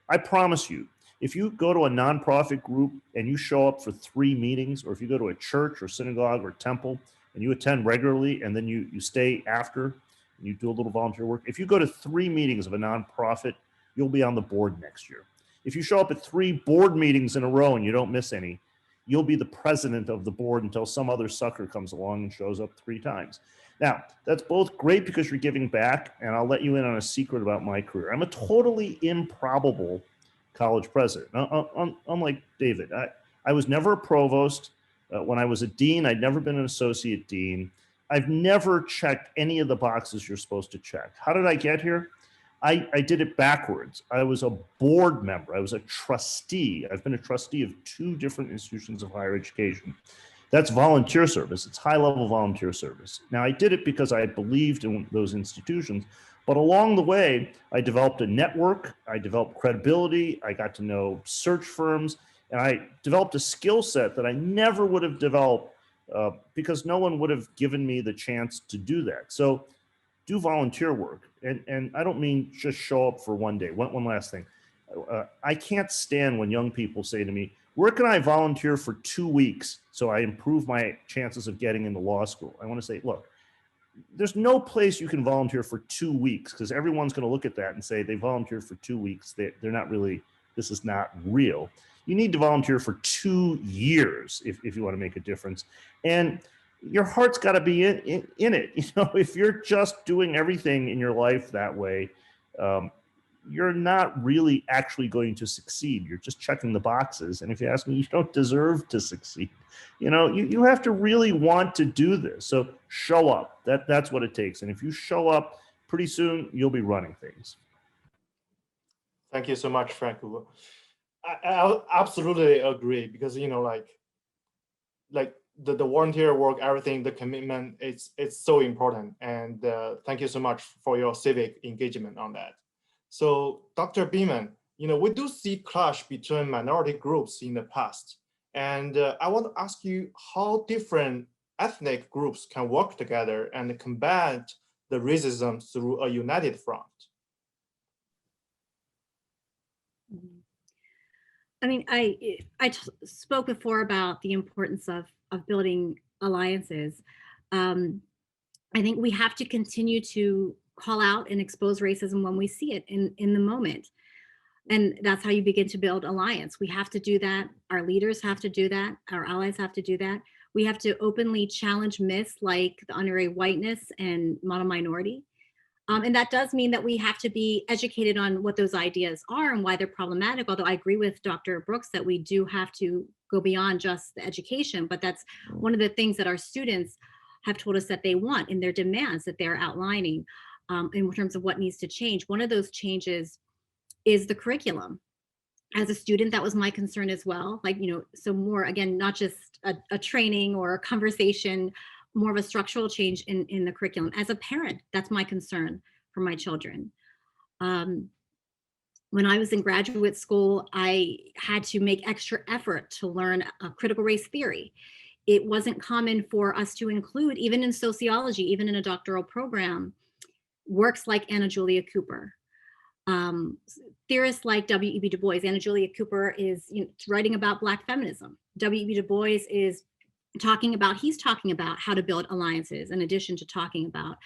I promise you, if you go to a nonprofit group and you show up for 3 meetings, or if you go to a church or synagogue or temple and you attend regularly and then you stay after and you do a little volunteer work, if you go to 3 meetings of a nonprofit, you'll be on the board next year. If you show up at 3 board meetings in a row and you don't miss any, you'll be the president of the board until some other sucker comes along and shows up 3 times. Now, that's both great because you're giving back, and I'll let you in on a secret about my career. I'm a totally improbable college president. Unlike David, I was never a provost. When I was a dean, I'd never been an associate dean. I've never checked any of the boxes you're supposed to check. How did I get here? I did it backwards. I was a board member. I was a trustee. I've been a trustee of 2 different institutions of higher education. That's volunteer service. It's high-level volunteer service. Now, I did it because I believed in those institutions, but along the way, I developed a network. I developed credibility. I got to know search firms, and I developed a skill set that I never would have developed because no one would have given me the chance to do that. So do volunteer work. And I don't mean just show up for one day. One last thing. I can't stand when young people say to me, where can I volunteer for 2 weeks so I improve my chances of getting into law school? I want to say, look, there's no place you can volunteer for 2 weeks because everyone's going to look at that and say they volunteered for 2 weeks. They're not really, this is not real. You need to volunteer for 2 years if you want to make a difference. And your heart's got to be in it. You know, if you're just doing everything in your life that way, you're not really actually going to succeed. You're just checking the boxes. And if you ask me, you don't deserve to succeed. You know, you have to really want to do this. So show up. That's what it takes. And if you show up, pretty soon you'll be running things. Thank you so much, Frank. I absolutely agree because, you know, like the volunteer work, everything, the commitment, it's so important. And thank you so much for your civic engagement on that. So Dr. Beeman, you know, we do see clash between minority groups in the past. And I want to ask you how different ethnic groups can work together and combat the racism through a united front. I mean, I spoke before about the importance of building alliances. I think we have to continue to call out and expose racism when we see it in the moment. And that's how you begin to build alliance. We have to do that. Our leaders have to do that. Our allies have to do that. We have to openly challenge myths like the honorary whiteness and mono-minority. And that does mean that we have to be educated on what those ideas are and why they're problematic. Although I agree with Dr. Brooks that we do have to go beyond just the education, but that's one of the things that our students have told us that they want in their demands that they're outlining in terms of what needs to change. One of those changes is the curriculum. As a student, that was my concern as well. Like, you know, so more, again, not just a training or a conversation, more of a structural change in the curriculum. As a parent, that's my concern for my children. When I was in graduate school, I had to make extra effort to learn critical race theory. It wasn't common for us to include, even in sociology, even in a doctoral program, works like Anna Julia Cooper. Theorists like W.E.B. Du Bois. Anna Julia Cooper is writing about Black feminism. W.E.B. Du Bois is talking about how to build alliances in addition to talking about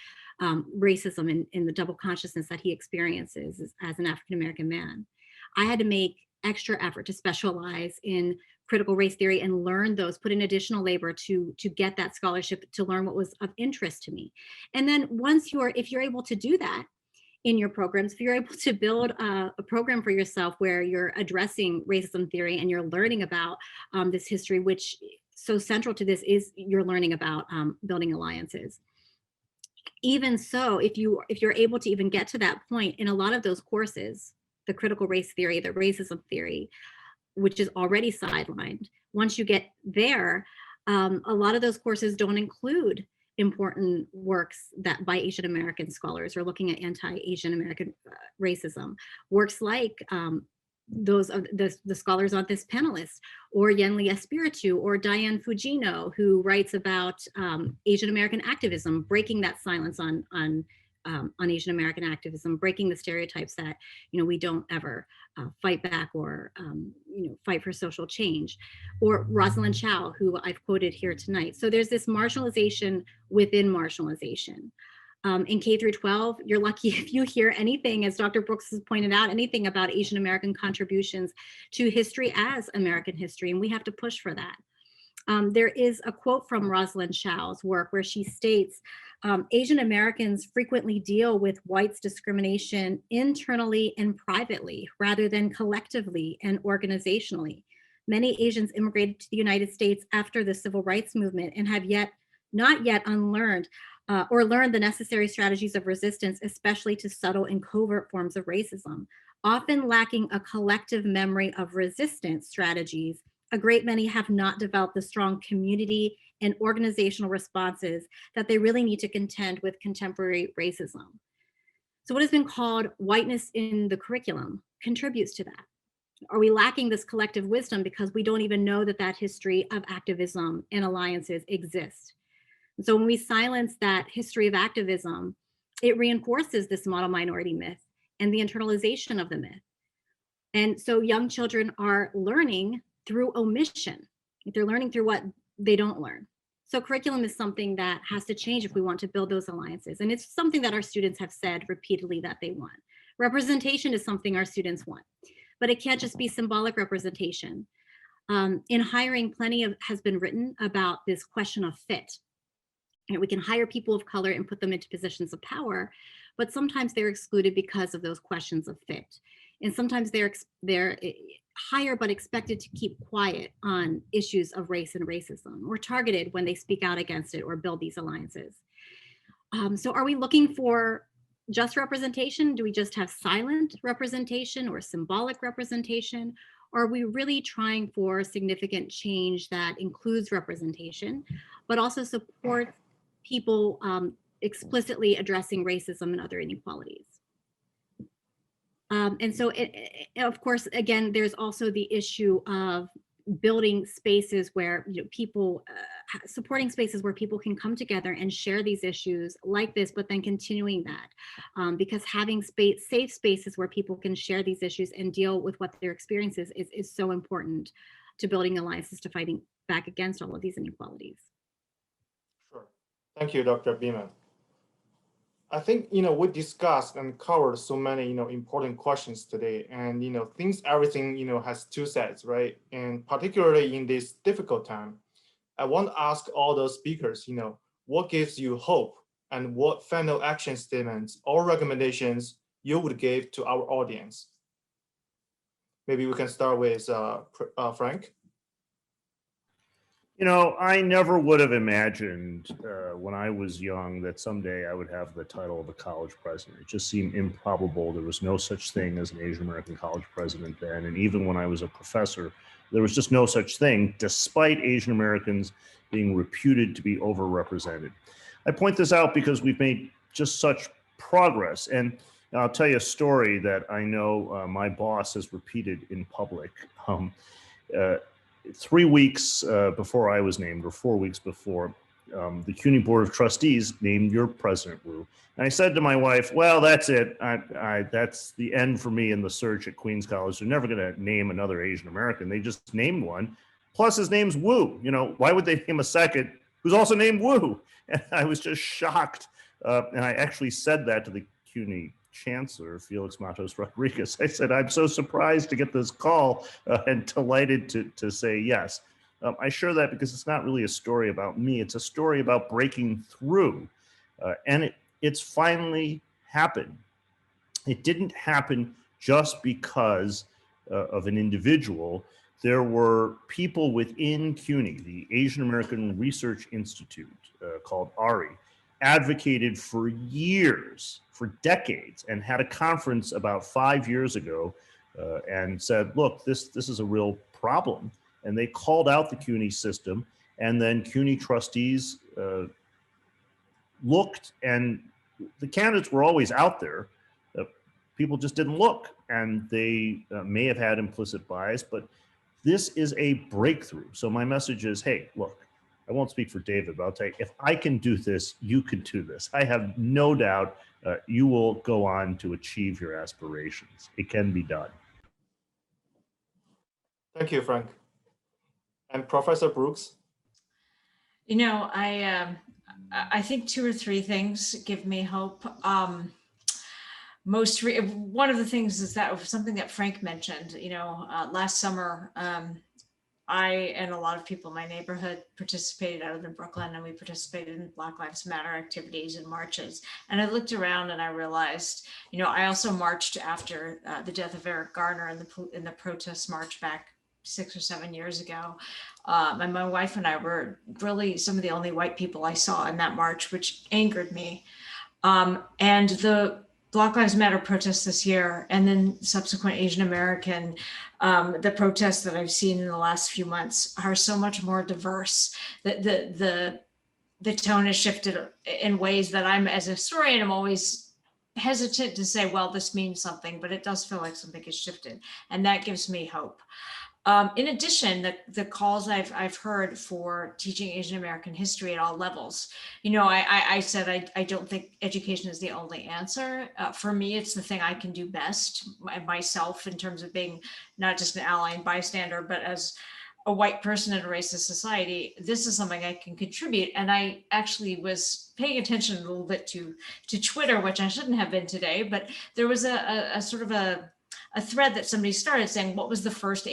racism and the double consciousness that he experiences as an African-American man. I had to make extra effort to specialize in critical race theory and learn those, put in additional labor to get that scholarship, to learn what was of interest to me. And then if you're able to do that in your programs, if you're able to build a program for yourself where you're addressing racism theory and you're learning about this history, which so central to this is you're learning about building alliances. Even so, if you're able to even get to that point in a lot of those courses, the critical race theory, the racism theory, which is already sidelined, once you get there, a lot of those courses don't include important works that by Asian American scholars are looking at anti-Asian American racism. Works like those of the scholars on this panelist, or Yenli Espiritu, or Diane Fujino, who writes about Asian American activism, breaking that silence on Asian American activism, breaking the stereotypes that we don't ever fight back or fight for social change, or Rosalind Chow, who I've quoted here tonight. So there's this marginalization within marginalization. In K through 12, you're lucky if you hear anything, as Dr. Brooks has pointed out, anything about Asian American contributions to history as American history, and we have to push for that. There is a quote from Rosalind Chow's work where she states, Asian Americans frequently deal with whites' discrimination internally and privately, rather than collectively and organizationally. Many Asians immigrated to the United States after the Civil Rights Movement and have not yet unlearned or learned the necessary strategies of resistance, especially to subtle and covert forms of racism. Often lacking a collective memory of resistance strategies, a great many have not developed the strong community and organizational responses that they really need to contend with contemporary racism. So what has been called whiteness in the curriculum contributes to that. Are we lacking this collective wisdom because we don't even know that that history of activism and alliances exists? And so when we silence that history of activism, it reinforces this model minority myth and the internalization of the myth. And so young children are learning through omission. They're learning through what they don't learn. So curriculum is something that has to change if we want to build those alliances. And it's something that our students have said repeatedly that they want. Representation is something our students want, but it can't just be symbolic representation. In hiring, plenty has been written about this question of fit. We can hire people of color and put them into positions of power, but sometimes they're excluded because of those questions of fit. And sometimes they're hired but expected to keep quiet on issues of race and racism, or targeted when they speak out against it or build these alliances. So are we looking for just representation? Do we just have silent representation or symbolic representation? Or are we really trying for significant change that includes representation, but also supports people explicitly addressing racism and other inequalities? And so, of course, again, there's also the issue of building spaces where people, supporting spaces where people can come together and share these issues like this, but then continuing that, because having safe spaces where people can share these issues and deal with what their experiences is so important to building alliances to fighting back against all of these inequalities. Sure. Thank you, Dr. Beeman. I think, we discussed and covered so many, important questions today, and, everything, has two sides, right? And particularly in this difficult time, I want to ask all those speakers, what gives you hope, and what final action statements or recommendations you would give to our audience? Maybe we can start with Frank. I never would have imagined when I was young that someday I would have the title of a college president. It just seemed improbable. There was no such thing as an Asian American college president then. And even when I was a professor, there was just no such thing, despite Asian Americans being reputed to be overrepresented. I point this out because we've made just such progress. And I'll tell you a story that I know my boss has repeated in public. 3 weeks before I was named, or 4 weeks before, the CUNY Board of Trustees named your President Wu. And I said to my wife, well, that's it. That's the end for me in the search at Queens College. They're never going to name another Asian American. They just named one. Plus his name's Wu. Why would they name a second who's also named Wu? And I was just shocked. And I actually said that to the CUNY Chancellor, Felix Matos Rodriguez. I said, I'm so surprised to get this call and delighted to say yes. I share that because it's not really a story about me. It's a story about breaking through. And it's finally happened. It didn't happen just because of an individual. There were people within CUNY, the Asian American Research Institute, called ARI, advocated for years, for decades, and had a conference about 5 years ago and said, look, this is a real problem. And they called out the CUNY system, and then CUNY trustees looked, and the candidates were always out there. People just didn't look, and they may have had implicit bias, but this is a breakthrough. So my message is, hey, look, I won't speak for David, but I'll tell you, if I can do this, you can do this. I have no doubt you will go on to achieve your aspirations. It can be done. Thank you, Frank. And Professor Brooks? You know, I think two or three things give me hope. One of the things is that something that Frank mentioned, you know, last summer, I and a lot of people in my neighborhood participated. I live in Brooklyn, and we participated in Black Lives Matter activities and marches. And I looked around and I realized, you know, I also marched after the death of Eric Garner in the protest march back 6 or 7 years ago. And my wife and I were really some of the only white people I saw in that march, which angered me. And the Black Lives Matter protests this year, and then subsequent Asian American, the protests that I've seen in the last few months are so much more diverse. The tone has shifted in ways that I'm, as a historian, I'm always hesitant to say, well, this means something, but it does feel like something has shifted, and that gives me hope. In addition, the calls I've heard for teaching Asian American history at all levels, you know, I said I don't think education is the only answer. For me, it's the thing I can do best myself in terms of being not just an ally and bystander, but as a white person in a racist society, this is something I can contribute. And I actually was paying attention a little bit to Twitter, which I shouldn't have been today, but there was a sort of a thread that somebody started saying, what was the first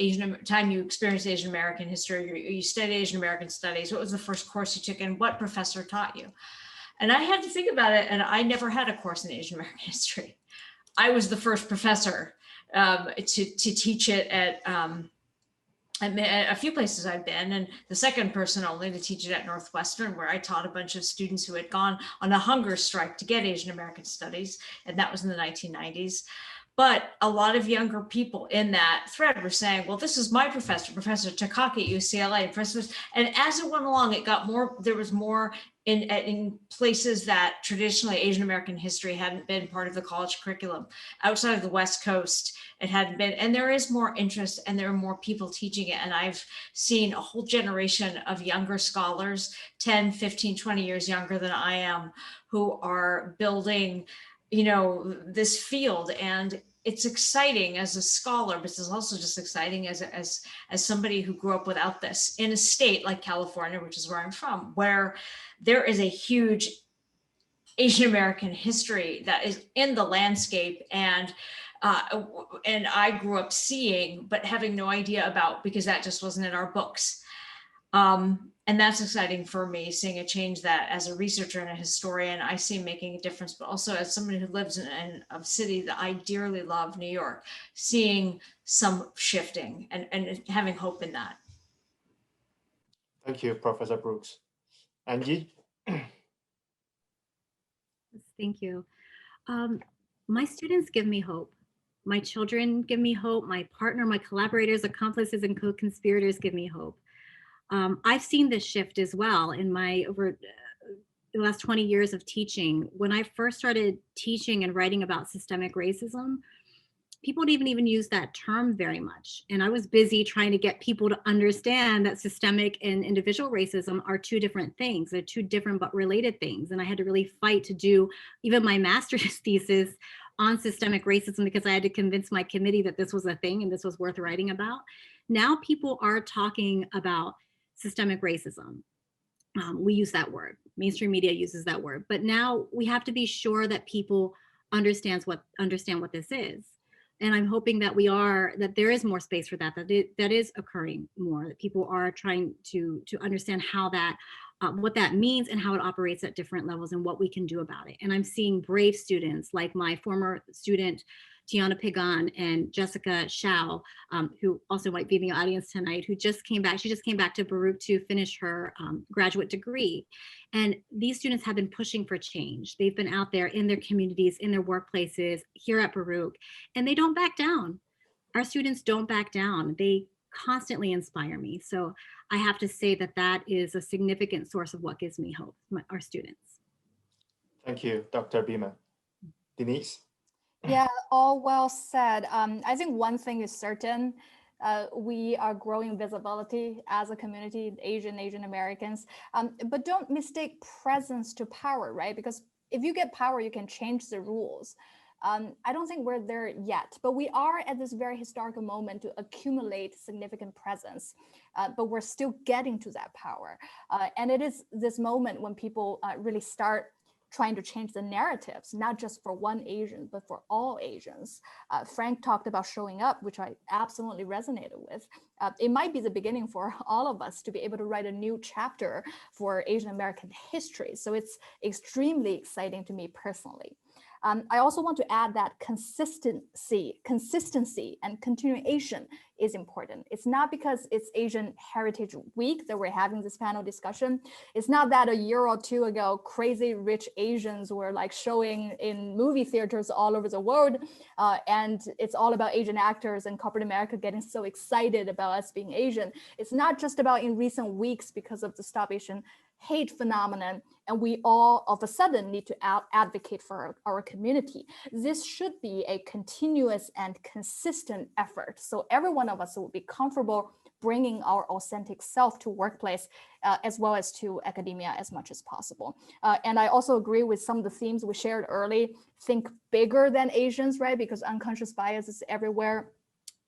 time you experienced Asian American history? You studied Asian American studies. What was the first course you took, and what professor taught you? And I had to think about it, and I never had a course in Asian American history. I was the first professor to teach it at a few places I've been, and the second person only to teach it at Northwestern, where I taught a bunch of students who had gone on a hunger strike to get Asian American studies, and that was in the 1990s. But a lot of younger people in that thread were saying, well, this is my professor, Professor Takaki at UCLA. And as it went along, it got more, there was more in places that traditionally Asian American history hadn't been part of the college curriculum. Outside of the West Coast, it hadn't been. And there is more interest, and there are more people teaching it. And I've seen a whole generation of younger scholars, 10, 15, 20 years younger than I am, who are building, you know, this field. And it's exciting as a scholar, but it's also just exciting as somebody who grew up without this in a state like California, which is where I'm from, where there is a huge Asian American history that is in the landscape, and I grew up seeing, but having no idea about, because that just wasn't in our books. And that's exciting for me, seeing a change that as a researcher and a historian, I see making a difference, but also as somebody who lives in a city that I dearly love, New York, seeing some shifting and having hope in that. Thank you, Professor Brooks. Angie? Thank you. My students give me hope. My children give me hope. My partner, my collaborators, accomplices, and co-conspirators give me hope. I've seen this shift as well in my over the last 20 years of teaching. When I first started teaching and writing about systemic racism, people didn't even use that term very much. And I was busy trying to get people to understand that systemic and individual racism are two different things. They're two different but related things. And I had to really fight to do even my master's thesis on systemic racism, because I had to convince my committee that this was a thing and this was worth writing about. Now people are talking about systemic racism. We use that word. Mainstream media uses that word. But now we have to be sure that people understand what this is. And I'm hoping that that there is more space for that is occurring more, that people are trying to understand how that, what that means and how it operates at different levels and what we can do about it. And I'm seeing brave students like my former student, Tiana Pagan, and Jessica Shao, who also might be in the audience tonight, who just came back. She just came back to Baruch to finish her graduate degree. And these students have been pushing for change. They've been out there in their communities, in their workplaces, here at Baruch, and they don't back down. Our students don't back down. They constantly inspire me. So I have to say that is a significant source of what gives me hope, our students. Thank you, Dr. Beeman. Denise? Yeah, all well said. I think one thing is certain. We are growing visibility as a community, Asian Americans, but don't mistake presence to power, right? Because if you get power, you can change the rules. I don't think we're there yet, but we are at this very historical moment to accumulate significant presence, but we're still getting to that power. And it is this moment when people really start trying to change the narratives, not just for one Asian, but for all Asians. Frank talked about showing up, which I absolutely resonated with. It might be the beginning for all of us to be able to write a new chapter for Asian American history. So it's extremely exciting to me personally. I also want to add that consistency and continuation is important. It's not because it's Asian Heritage Week that we're having this panel discussion. It's not that a year or two ago, crazy rich Asians were like showing in movie theaters all over the world. And it's all about Asian actors and corporate America getting so excited about us being Asian. It's not just about in recent weeks because of the Stop Asian Hate phenomenon, and we all of a sudden need to advocate for our community. This should be a continuous and consistent effort. So every one of us will be comfortable bringing our authentic self to workplace as well as to academia as much as possible. And I also agree with some of the themes we shared early. Think bigger than Asians, right? Because unconscious bias is everywhere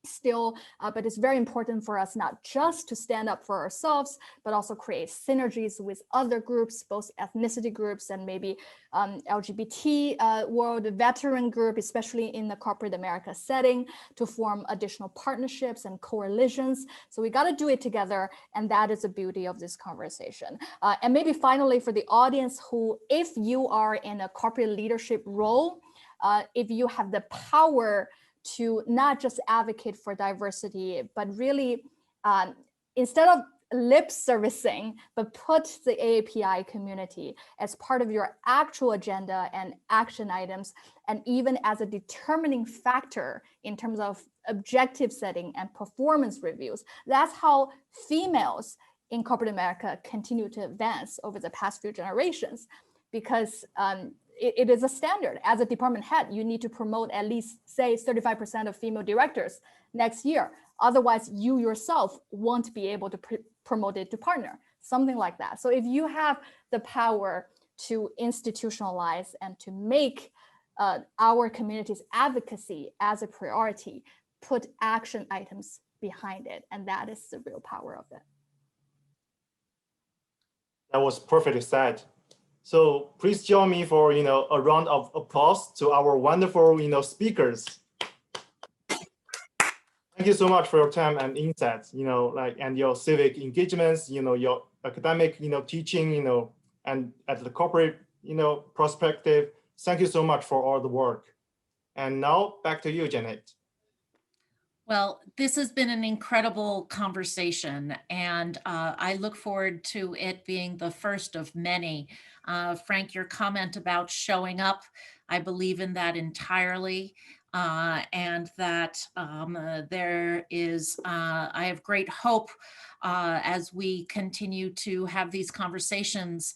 still, but it's very important for us not just to stand up for ourselves, but also create synergies with other groups, both ethnicity groups and maybe LGBT world veteran group, especially in the corporate America setting, to form additional partnerships and coalitions. So we got to do it together, and that is the beauty of this conversation. And maybe finally for the audience who, if you are in a corporate leadership role, if you have the power to not just advocate for diversity, but really instead of lip servicing, but put the AAPI community as part of your actual agenda and action items, and even as a determining factor in terms of objective setting and performance reviews. That's how females in corporate America continue to advance over the past few generations, because it is a standard. As a department head, you need to promote at least, say, 35% of female directors next year. Otherwise, you yourself won't be able to promote it to partner, something like that. So if you have the power to institutionalize and to make our community's advocacy as a priority, put action items behind it, and that is the real power of it. That was perfectly said. So please join me for a round of applause to our wonderful speakers. Thank you so much for your time and insights, and your civic engagements, your academic, teaching, and at the corporate, perspective. Thank you so much for all the work. And now back to you, Janet. Well, this has been an incredible conversation, and I look forward to it being the first of many. Frank, your comment about showing up, I believe in that entirely. And that there is, I have great hope as we continue to have these conversations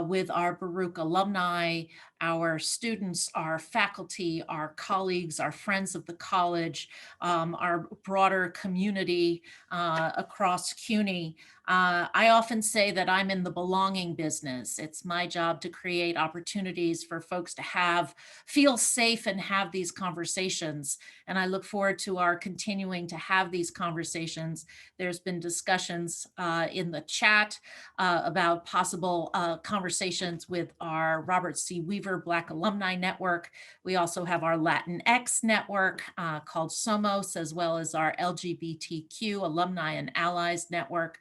with our Baruch alumni, our students, our faculty, our colleagues, our friends of the college, our broader community across CUNY. I often say that I'm in the belonging business. It's my job to create opportunities for folks to feel safe and have these conversations. And I look forward to our continuing to have these conversations. There's been discussions in the chat about possible conversations with our Robert C. Weaver Black Alumni Network. We also have our Latinx network called SOMOS, as well as our LGBTQ Alumni and Allies Network.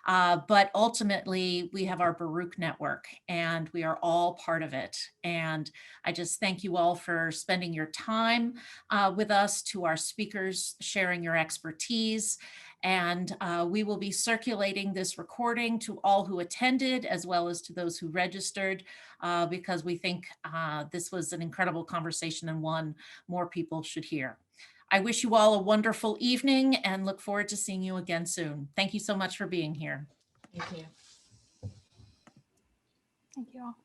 But ultimately, we have our Baruch network, and we are all part of it. And I just thank you all for spending your time with us, to our speakers, sharing your expertise. And we will be circulating this recording to all who attended, as well as to those who registered, because we think this was an incredible conversation and one more people should hear. I wish you all a wonderful evening and look forward to seeing you again soon. Thank you so much for being here. Thank you. Thank you all.